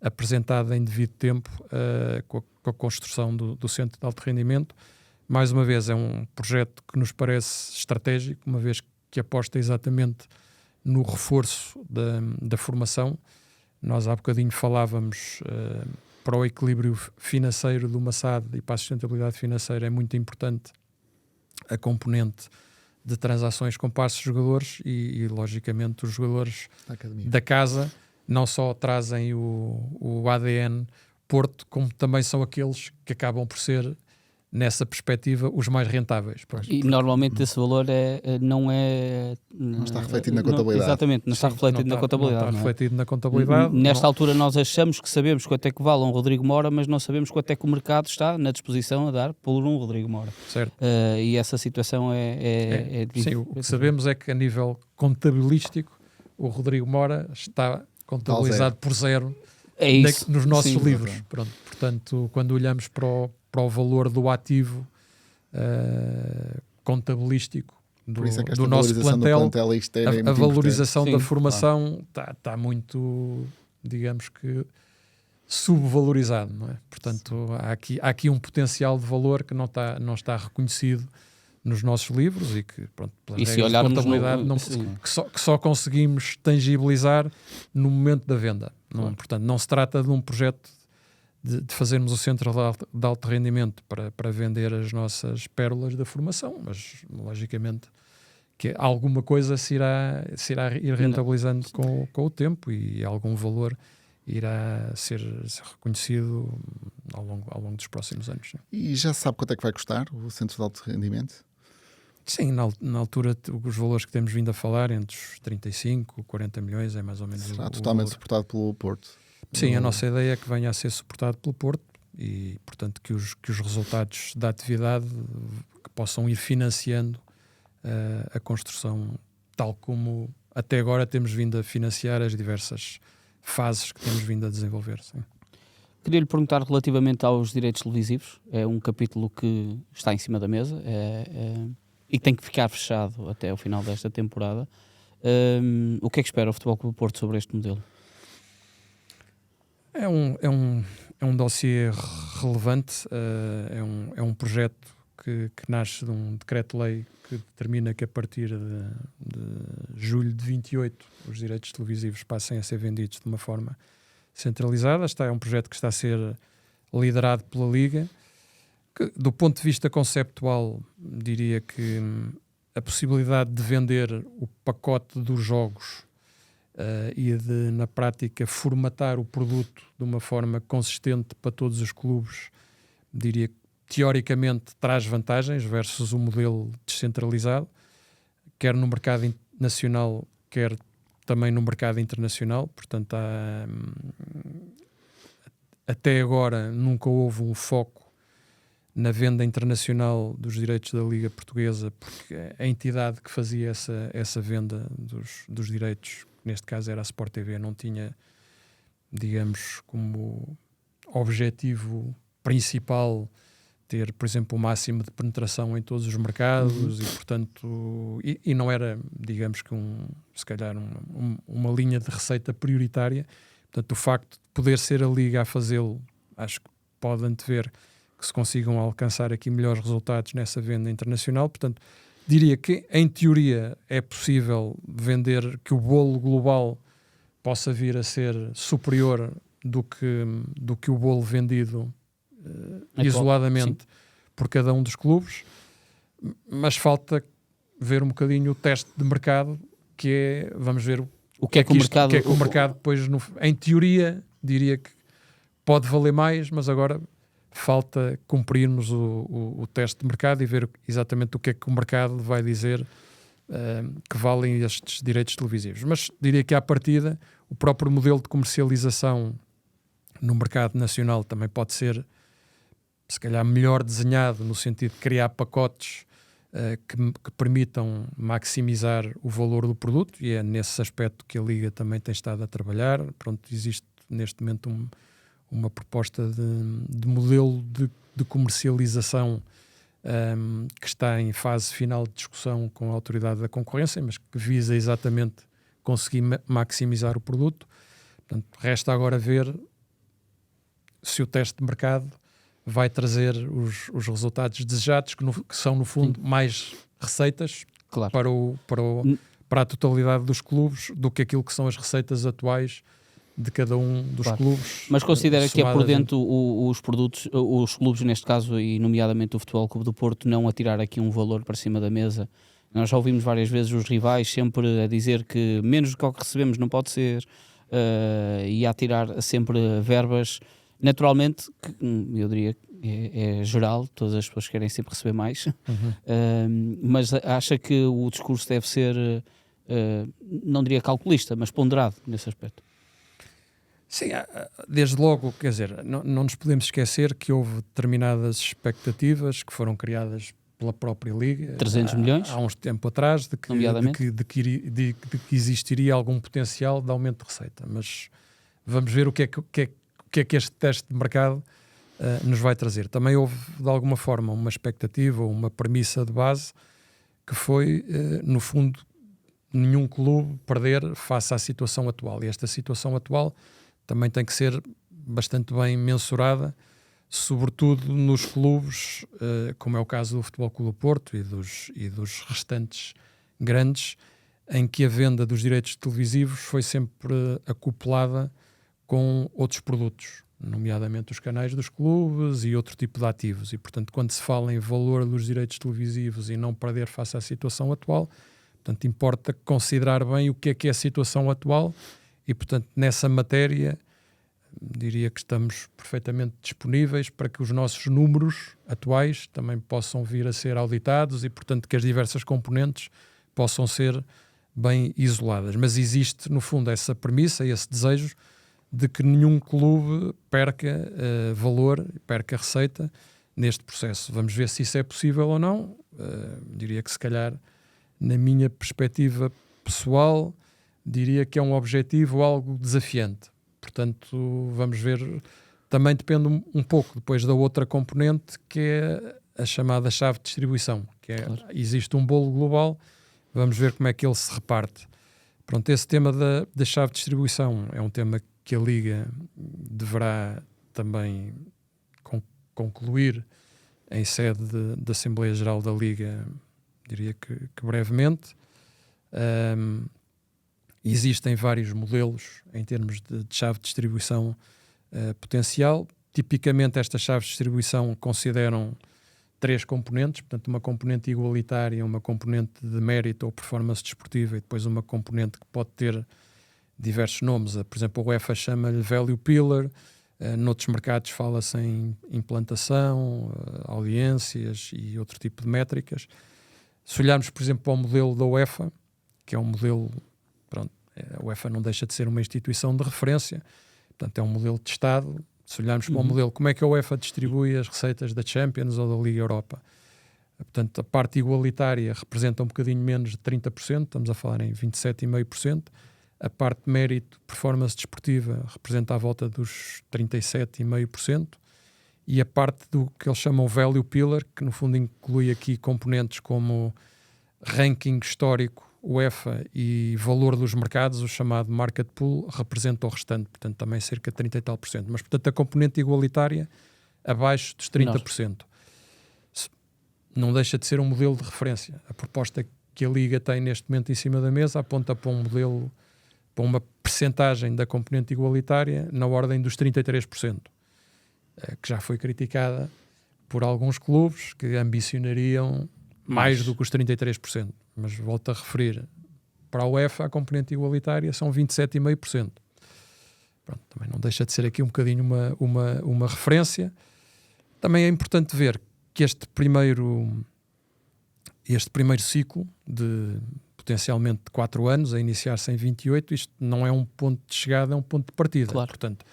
apresentado em devido tempo, com a construção do centro de alto rendimento. Mais uma vez é um projeto que nos parece estratégico, uma vez que aposta exatamente no reforço da formação. Nós há bocadinho falávamos, para o equilíbrio financeiro do Massad e para a sustentabilidade financeira é muito importante a componente de transações com pares de jogadores e logicamente os jogadores da casa não só trazem o ADN Porto, como também são aqueles que acabam por ser, nessa perspectiva, os mais rentáveis. E normalmente esse valor não está refletido na contabilidade. Exatamente, não está refletido na contabilidade. Não está refletido na contabilidade. Nesta altura nós achamos que sabemos quanto é que vale um Rodrigo Mora, mas não sabemos quanto é que o mercado está na disposição a dar por um Rodrigo Mora. Certo. E essa situação é sim, o que sabemos é que a nível contabilístico o Rodrigo Mora está contabilizado por zero nos nossos livros. Pronto. Portanto, quando olhamos para o valor do ativo contabilístico do nosso plantel, a valorização da formação está muito, digamos que, subvalorizado, não é? Portanto, há aqui um potencial de valor que não está reconhecido nos nossos livros e que, pronto, pelas regras de contabilidade, que só conseguimos tangibilizar no momento da venda. Claro. Portanto, não se trata de um projeto de fazermos o centro de alto rendimento para vender as nossas pérolas da formação, mas logicamente que alguma coisa se irá ir rentabilizando com o tempo e algum valor irá ser reconhecido ao longo dos próximos anos. E já se sabe quanto é que vai custar o centro de alto rendimento? Sim, na altura os valores que temos vindo a falar, entre os 35 e 40 milhões, é mais ou menos será totalmente suportado pelo Porto? Sim, a nossa ideia é que venha a ser suportado pelo Porto e, portanto, que os resultados da atividade que possam ir financiando a construção, tal como até agora temos vindo a financiar as diversas fases que temos vindo a desenvolver. Sim. Queria-lhe perguntar relativamente aos direitos televisivos. É um capítulo que está em cima da mesa e tem que ficar fechado até o final desta temporada. O que é que espera o Futebol Clube do Porto sobre este modelo? É um dossiê relevante, é um projeto que nasce de um decreto-lei que determina que a partir de julho de 28 os direitos televisivos passem a ser vendidos de uma forma centralizada. É um projeto que está a ser liderado pela Liga, que, do ponto de vista conceptual, diria que a possibilidade de vender o pacote dos jogos e de, na prática, formatar o produto de uma forma consistente para todos os clubes, diria que teoricamente traz vantagens versus o modelo descentralizado, quer no mercado nacional, quer também no mercado internacional. Portanto, até agora nunca houve um foco na venda internacional dos direitos da Liga Portuguesa, porque a entidade que fazia essa venda dos direitos, neste caso era a Sport TV, não tinha, digamos, como objetivo principal ter, por exemplo, o máximo de penetração em todos os mercados e, portanto, e não era, digamos que se calhar uma linha de receita prioritária. Portanto, o facto de poder ser a Liga a fazê-lo, acho que pode antever que que se consigam alcançar aqui melhores resultados nessa venda internacional. Portanto, diria que, em teoria, é possível vender, que o bolo global possa vir a ser superior do que o bolo vendido isoladamente por cada um dos clubes, mas falta ver um bocadinho o teste de mercado, que é, vamos ver o que é que o mercado depois, em teoria, diria que pode valer mais, mas agora falta cumprirmos o teste de mercado e ver exatamente o que é que o mercado vai dizer que valem estes direitos televisivos. Mas diria que, à partida, o próprio modelo de comercialização no mercado nacional também pode ser, se calhar, melhor desenhado, no sentido de criar pacotes que permitam maximizar o valor do produto, e é nesse aspecto que a Liga também tem estado a trabalhar. Pronto, existe neste momento uma proposta de modelo de comercialização que está em fase final de discussão com a Autoridade da Concorrência, mas que visa exatamente conseguir maximizar o produto. Portanto, resta agora ver se o teste de mercado vai trazer os resultados desejados, que são, no fundo, mais receitas para a totalidade dos clubes do que aquilo que são as receitas atuais de cada um dos clubes. Mas considera que é prudente os clubes, neste caso, e nomeadamente o Futebol Clube do Porto, não atirar aqui um valor para cima da mesa? Nós já ouvimos várias vezes os rivais sempre a dizer que menos do que o que recebemos não pode ser, e a atirar sempre verbas. Naturalmente, eu diria que é geral, todas as pessoas querem sempre receber mais, mas acha que o discurso deve ser, não diria calculista, mas ponderado nesse aspecto? Sim, desde logo, quer dizer, não nos podemos esquecer que houve determinadas expectativas que foram criadas pela própria Liga 300 milhões? Há uns tempo atrás, de que existiria algum potencial de aumento de receita, mas vamos ver o que é que este teste de mercado nos vai trazer. Também houve, de alguma forma, uma expectativa ou uma premissa de base que foi, no fundo, nenhum clube perder face à situação atual. E esta situação atual também tem que ser bastante bem mensurada, sobretudo nos clubes, como é o caso do Futebol Clube do Porto e dos restantes grandes, em que a venda dos direitos televisivos foi sempre acoplada com outros produtos, nomeadamente os canais dos clubes e outro tipo de ativos. E, portanto, quando se fala em valor dos direitos televisivos e não perder face à situação atual, portanto, importa considerar bem o que é a situação atual e, portanto, nessa matéria, diria que estamos perfeitamente disponíveis para que os nossos números atuais também possam vir a ser auditados e, portanto, que as diversas componentes possam ser bem isoladas. Mas existe, no fundo, essa premissa, esse desejo de que nenhum clube perca valor, perca receita neste processo. Vamos ver se isso é possível ou não. Diria que, se calhar, na minha perspectiva pessoal, diria que é um objetivo algo desafiante. Portanto, vamos ver. Também depende um pouco depois da outra componente, que é a chamada chave de distribuição, que é, existe um bolo global, vamos ver como é que ele se reparte. Pronto, esse tema da chave de distribuição é um tema que a Liga deverá também concluir em sede da Assembleia Geral da Liga, diria que brevemente. Existem vários modelos em termos de chave de distribuição potencial. Tipicamente, estas chaves de distribuição consideram 3 componentes, portanto, uma componente igualitária, uma componente de mérito ou performance desportiva e depois uma componente que pode ter diversos nomes. Por exemplo, a UEFA chama-lhe Value Pillar, noutros mercados fala-se em implantação, audiências e outro tipo de métricas. Se olharmos, por exemplo, para o modelo da UEFA, que é um modelo, a UEFA não deixa de ser uma instituição de referência, portanto é um modelo de Estado. Se olharmos para o modelo, como é que a UEFA distribui as receitas da Champions ou da Liga Europa? Portanto, a parte igualitária representa um bocadinho menos de 30%, estamos a falar em 27,5%. A parte de mérito, performance desportiva, representa à volta dos 37,5%. E a parte do que eles chamam Value Pillar, que no fundo inclui aqui componentes como ranking histórico, UEFA e valor dos mercados, o chamado Market Pool, representa o restante, portanto também cerca de 30 e tal %. Mas, portanto, a componente igualitária abaixo dos 30%. Não deixa de ser um modelo de referência. A proposta que a Liga tem neste momento em cima da mesa aponta para um modelo, para uma percentagem da componente igualitária na ordem dos 33%, que já foi criticada por alguns clubes que ambicionariam mais do que os 33%. Mas volto a referir, para a UEFA a componente igualitária são 27,5%. Pronto, também não deixa de ser aqui um bocadinho uma referência. Também é importante ver que este primeiro ciclo de potencialmente de 4 anos, a iniciar-se em 28, isto não é um ponto de chegada, é um ponto de partida. Claro. Portanto,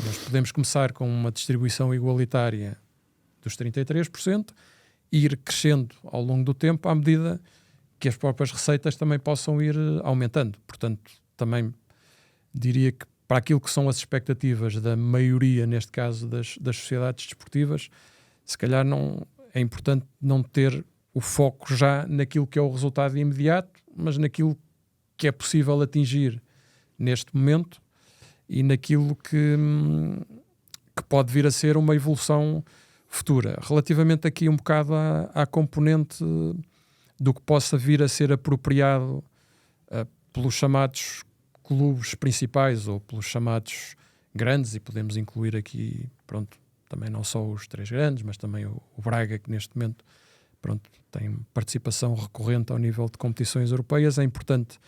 nós podemos começar com uma distribuição igualitária dos 33% e ir crescendo ao longo do tempo à medida que as próprias receitas também possam ir aumentando. Portanto, também diria que para aquilo que são as expectativas da maioria, neste caso das sociedades desportivas, se calhar não é importante não ter o foco já naquilo que é o resultado imediato, mas naquilo que é possível atingir neste momento e naquilo que pode vir a ser uma evolução futura. Relativamente aqui um bocado à componente do que possa vir a ser apropriado pelos chamados clubes principais ou pelos chamados grandes, e podemos incluir aqui, pronto, também não só os 3 grandes, mas também o Braga, que neste momento, pronto, tem participação recorrente ao nível de competições europeias. É importante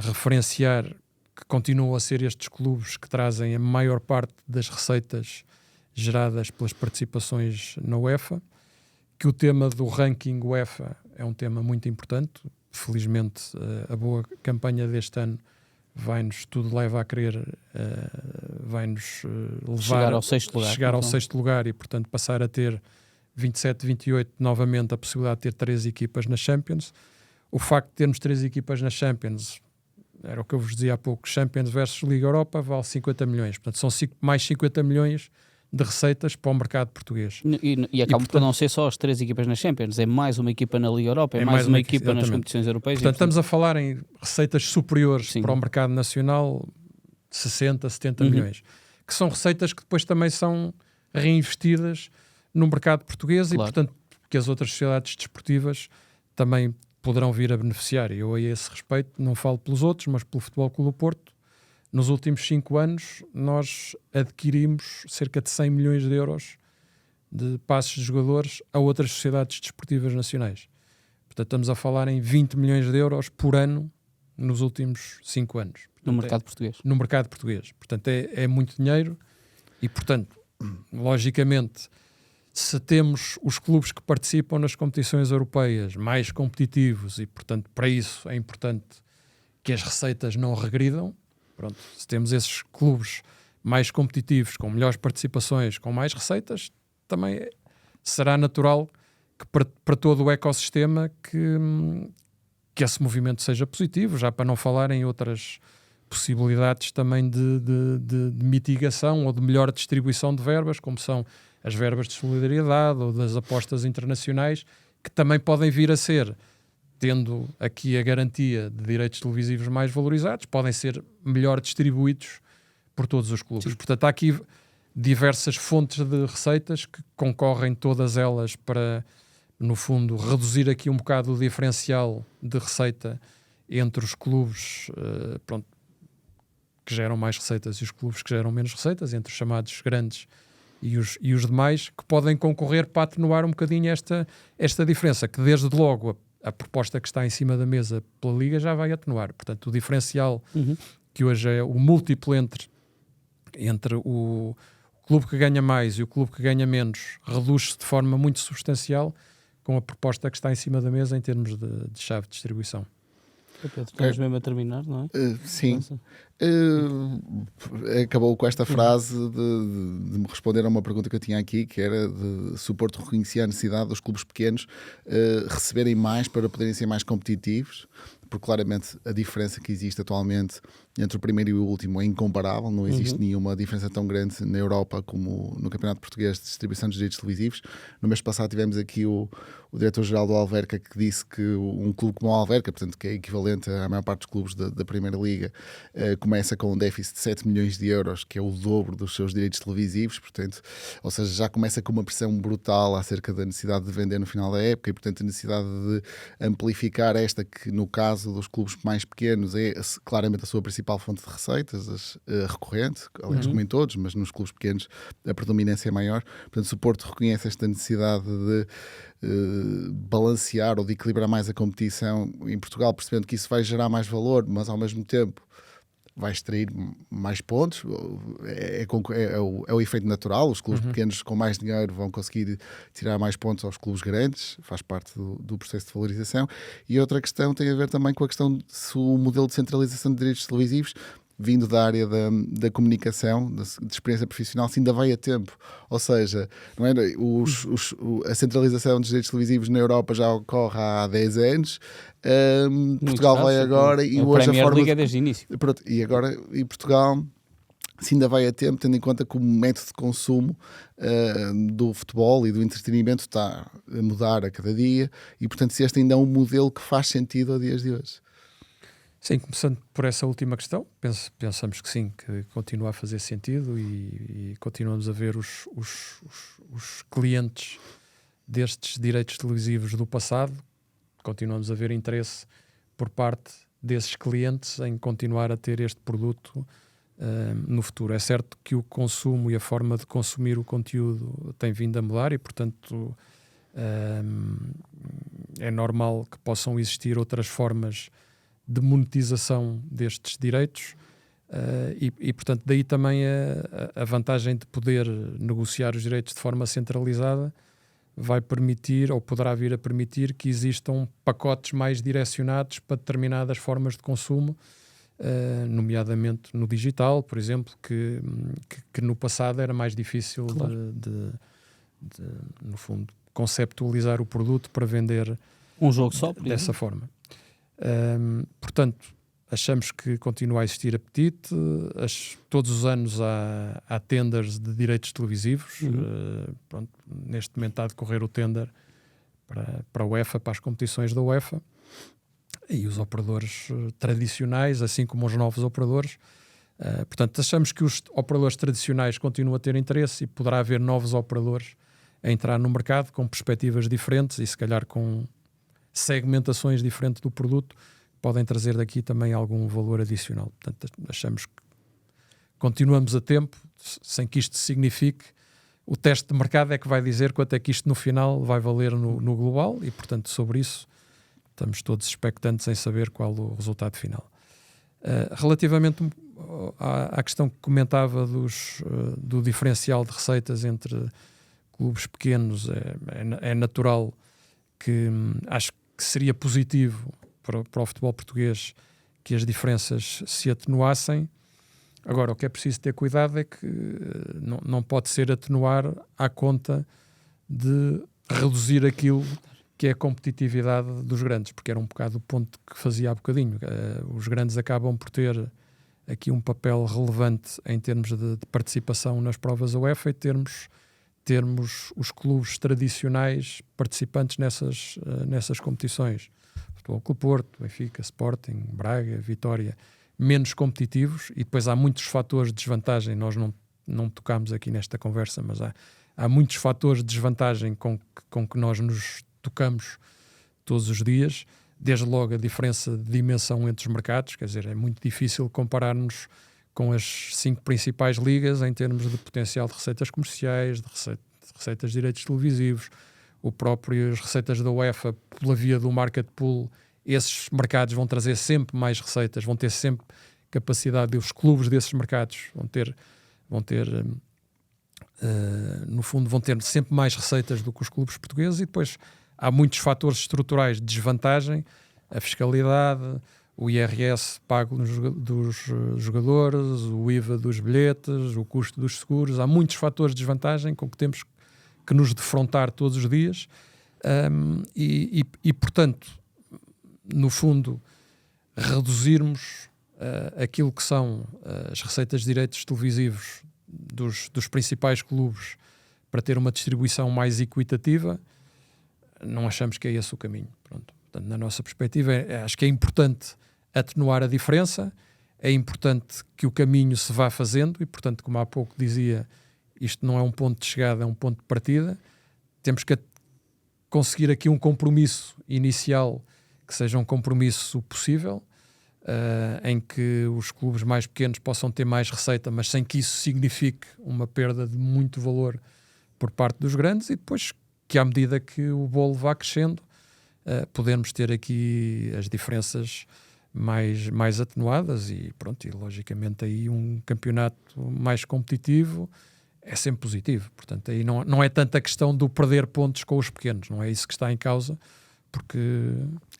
referenciar que continuam a ser estes clubes que trazem a maior parte das receitas geradas pelas participações na UEFA, que o tema do ranking UEFA é um tema muito importante. Felizmente, a boa campanha deste ano vai-nos, tudo leva a crer, vai-nos levar chegar ao 6º lugar. Chegar ao 6º lugar e, portanto, passar a ter 27, 28, novamente a possibilidade de ter 3 equipas na Champions. O facto de termos 3 equipas na Champions, era o que eu vos dizia há pouco, Champions versus Liga Europa, vale 50 milhões. Portanto, são mais 50 milhões de receitas para o mercado português. E acaba por não ser só as 3 equipas na Champions, é mais uma equipa na Liga Europa, é mais uma equipa nas competições europeias. Portanto, estamos a falar em receitas superiores para o mercado nacional, 60, 70 milhões, que são receitas que depois também são reinvestidas no mercado português. Claro. E, portanto, que as outras sociedades desportivas também poderão vir a beneficiar. E eu, a esse respeito, não falo pelos outros, mas pelo Futebol Clube do Porto. Nos últimos 5 anos, nós adquirimos cerca de 100 milhões de euros de passes de jogadores a outras sociedades desportivas nacionais. Portanto, estamos a falar em 20 milhões de euros por ano nos últimos 5 anos. Portanto, no mercado português. No mercado português. Portanto, é muito dinheiro e, portanto, logicamente, se temos os clubes que participam nas competições europeias mais competitivos e, portanto, para isso é importante que as receitas não regridam. Pronto, se temos esses clubes mais competitivos, com melhores participações, com mais receitas, também será natural que para todo o ecossistema que esse movimento seja positivo, já para não falar em outras possibilidades também de mitigação ou de melhor distribuição de verbas, como são as verbas de solidariedade ou das apostas internacionais, que também podem vir a ser, tendo aqui a garantia de direitos televisivos mais valorizados, podem ser melhor distribuídos por todos os clubes. Sim. Portanto, há aqui diversas fontes de receitas que concorrem todas elas para, no fundo, reduzir aqui um bocado o diferencial de receita entre os clubes que geram mais receitas e os clubes que geram menos receitas, entre os chamados grandes e os demais, que podem concorrer para atenuar um bocadinho esta diferença, que desde logo a proposta que está em cima da mesa pela Liga já vai atenuar. Portanto, o diferencial que hoje é o múltiplo entre o clube que ganha mais e o clube que ganha menos reduz-se de forma muito substancial com a proposta que está em cima da mesa em termos de chave de distribuição. Pedro, estamos mesmo a terminar, não é? Sim. Acabou com esta frase de me responder a uma pergunta que eu tinha aqui, que era de se o Porto reconhecia a necessidade dos clubes pequenos receberem mais para poderem ser mais competitivos, porque claramente a diferença que existe atualmente entre o primeiro e o último é incomparável, não existe nenhuma diferença tão grande na Europa como no Campeonato Português de Distribuição dos Direitos Televisivos. No mês passado tivemos aqui o diretor-geral do Alverca, que disse que um clube como o Alverca, portanto, que é equivalente à maior parte dos clubes da Primeira Liga, começa com um déficit de 7 milhões de euros, que é o dobro dos seus direitos televisivos, portanto, ou seja, já começa com uma pressão brutal acerca da necessidade de vender no final da época e, portanto, a necessidade de amplificar esta, que no caso dos clubes mais pequenos é claramente a sua principal fonte de receitas, recorrente, aliás, como em todos, mas nos clubes pequenos a predominância é maior. Portanto, se o Porto reconhece esta necessidade de balancear ou de equilibrar mais a competição em Portugal, percebendo que isso vai gerar mais valor, mas ao mesmo tempo vai extrair mais pontos, é o efeito natural. Os clubes pequenos com mais dinheiro vão conseguir tirar mais pontos aos clubes grandes, faz parte do processo de valorização. E outra questão tem a ver também com a questão de se o modelo de centralização de direitos televisivos, vindo da área da comunicação, de experiência profissional, se ainda vai a tempo. Ou seja, não é? A centralização dos direitos televisivos na Europa já ocorre há 10 anos. Portugal vai agora e hoje a forma Liga desde o início. Pronto, e Portugal, se ainda vai a tempo, tendo em conta que o método de consumo do futebol e do entretenimento está a mudar a cada dia, e portanto se este ainda é um modelo que faz sentido a dias de hoje. Sim, começando por essa última questão, pensamos que sim, que continua a fazer sentido e continuamos a ver os clientes destes direitos televisivos do passado, continuamos a ver interesse por parte desses clientes em continuar a ter este produto no futuro. É certo que o consumo e a forma de consumir o conteúdo tem vindo a mudar e, portanto, é normal que possam existir outras formas de monetização destes direitos e, portanto, daí também a vantagem de poder negociar os direitos de forma centralizada vai permitir, ou poderá vir a permitir, que existam pacotes mais direcionados para determinadas formas de consumo, nomeadamente no digital, por exemplo, que no passado era mais difícil de, no fundo, conceptualizar o produto para vender um jogo só, dessa forma. Portanto, achamos que continua a existir apetite. Todos os anos há tenders de direitos televisivos. Pronto, neste momento está a decorrer o tender para a UEFA, para as competições da UEFA. E os operadores tradicionais, assim como os novos operadores. Portanto, achamos que os operadores tradicionais continuam a ter interesse e poderá haver novos operadores a entrar no mercado com perspectivas diferentes e se calhar com segmentações diferentes do produto, podem trazer daqui também algum valor adicional. Portanto, achamos que continuamos a tempo, sem que isto signifique. O teste de mercado é que vai dizer quanto é que isto no final vai valer no global e, portanto, sobre isso estamos todos expectantes em saber qual o resultado final. Relativamente à questão que comentava do diferencial de receitas entre clubes pequenos, é natural que acho que seria positivo para o futebol português que as diferenças se atenuassem. Agora, o que é preciso ter cuidado é que não pode ser atenuar à conta de reduzir aquilo que é a competitividade dos grandes, porque era um bocado o ponto que fazia há bocadinho. Os grandes acabam por ter aqui um papel relevante em termos de participação nas provas UEFA e termos os clubes tradicionais participantes nessas competições. Futebol Clube Porto, Benfica, Sporting, Braga, Vitória, menos competitivos, e depois há muitos fatores de desvantagem. Nós não tocámos aqui nesta conversa, mas há muitos fatores de desvantagem com que nós nos tocamos todos os dias, desde logo a diferença de dimensão entre os mercados, quer dizer, é muito difícil compararmos com as 5 principais ligas em termos de potencial de receitas comerciais, de receitas de direitos televisivos, as receitas da UEFA pela via do market pool. Esses mercados vão trazer sempre mais receitas, vão ter sempre capacidade, os clubes desses mercados vão ter no fundo vão ter sempre mais receitas do que os clubes portugueses, e depois há muitos fatores estruturais de desvantagem, a fiscalidade, o IRS pago dos jogadores, o IVA dos bilhetes, o custo dos seguros. Há muitos fatores de desvantagem com que temos que nos defrontar todos os dias, e portanto, no fundo, reduzirmos aquilo que são as receitas de direitos televisivos dos principais clubes para ter uma distribuição mais equitativa, não achamos que é esse o caminho. Pronto. Portanto, na nossa perspectiva, acho que é importante atenuar a diferença, é importante que o caminho se vá fazendo e, portanto, como há pouco dizia, isto não é um ponto de chegada, é um ponto de partida. Temos que conseguir aqui um compromisso inicial que seja um compromisso possível, em que os clubes mais pequenos possam ter mais receita, mas sem que isso signifique uma perda de muito valor por parte dos grandes, e depois que à medida que o bolo vá crescendo, podermos ter aqui as diferenças mais atenuadas e pronto, e logicamente aí um campeonato mais competitivo é sempre positivo. Portanto, aí não é tanto a questão do perder pontos com os pequenos, não é isso que está em causa, porque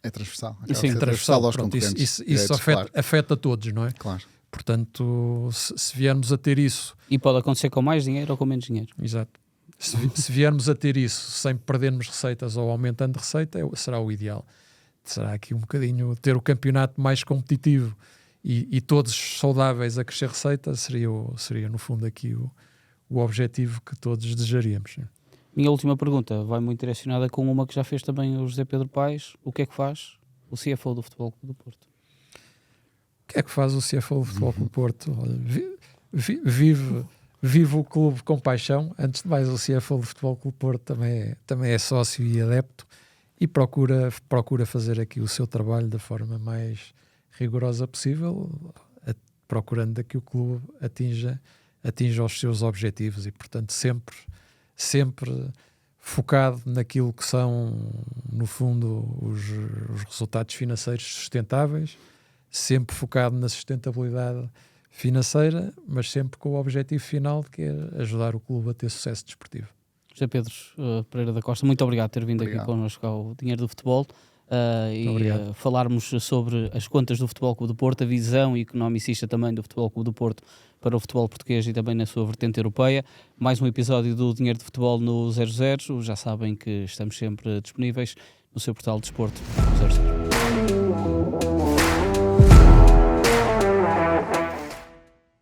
é transversal. Sim, é transversal aos pronto, concorrentes. Isso afeta todos, não é? Claro. Portanto, se viermos a ter isso... E pode acontecer com mais dinheiro ou com menos dinheiro. Exato. Se viermos a ter isso sem perdermos receitas ou aumentando receita, será o ideal. Será aqui um bocadinho ter o campeonato mais competitivo e todos saudáveis a crescer receita, seria no fundo aqui o objetivo que todos desejaríamos. Minha última pergunta vai muito direcionada com uma que já fez também o José Pedro Paes. O que é que faz o CFO do Futebol Clube do Porto? O que é que faz o CFO do Futebol Clube do Porto? Olha, vive o clube com paixão. Antes de mais, o CFO do Futebol Clube do Porto também é sócio e adepto e procura fazer aqui o seu trabalho da forma mais rigorosa possível, procurando que o clube atinja os seus objetivos e, portanto, sempre focado naquilo que são, no fundo, os resultados financeiros sustentáveis, sempre focado na sustentabilidade financeira, mas sempre com o objetivo final, que é ajudar o clube a ter sucesso desportivo. José Pedro Pereira da Costa, muito obrigado por ter vindo aqui connosco ao Dinheiro do Futebol e falarmos sobre as contas do Futebol Clube do Porto, a visão economicista também do Futebol Clube do Porto para o futebol português e também na sua vertente europeia. Mais um episódio do Dinheiro do Futebol no 00. Já sabem que estamos sempre disponíveis no seu portal de desporto 00.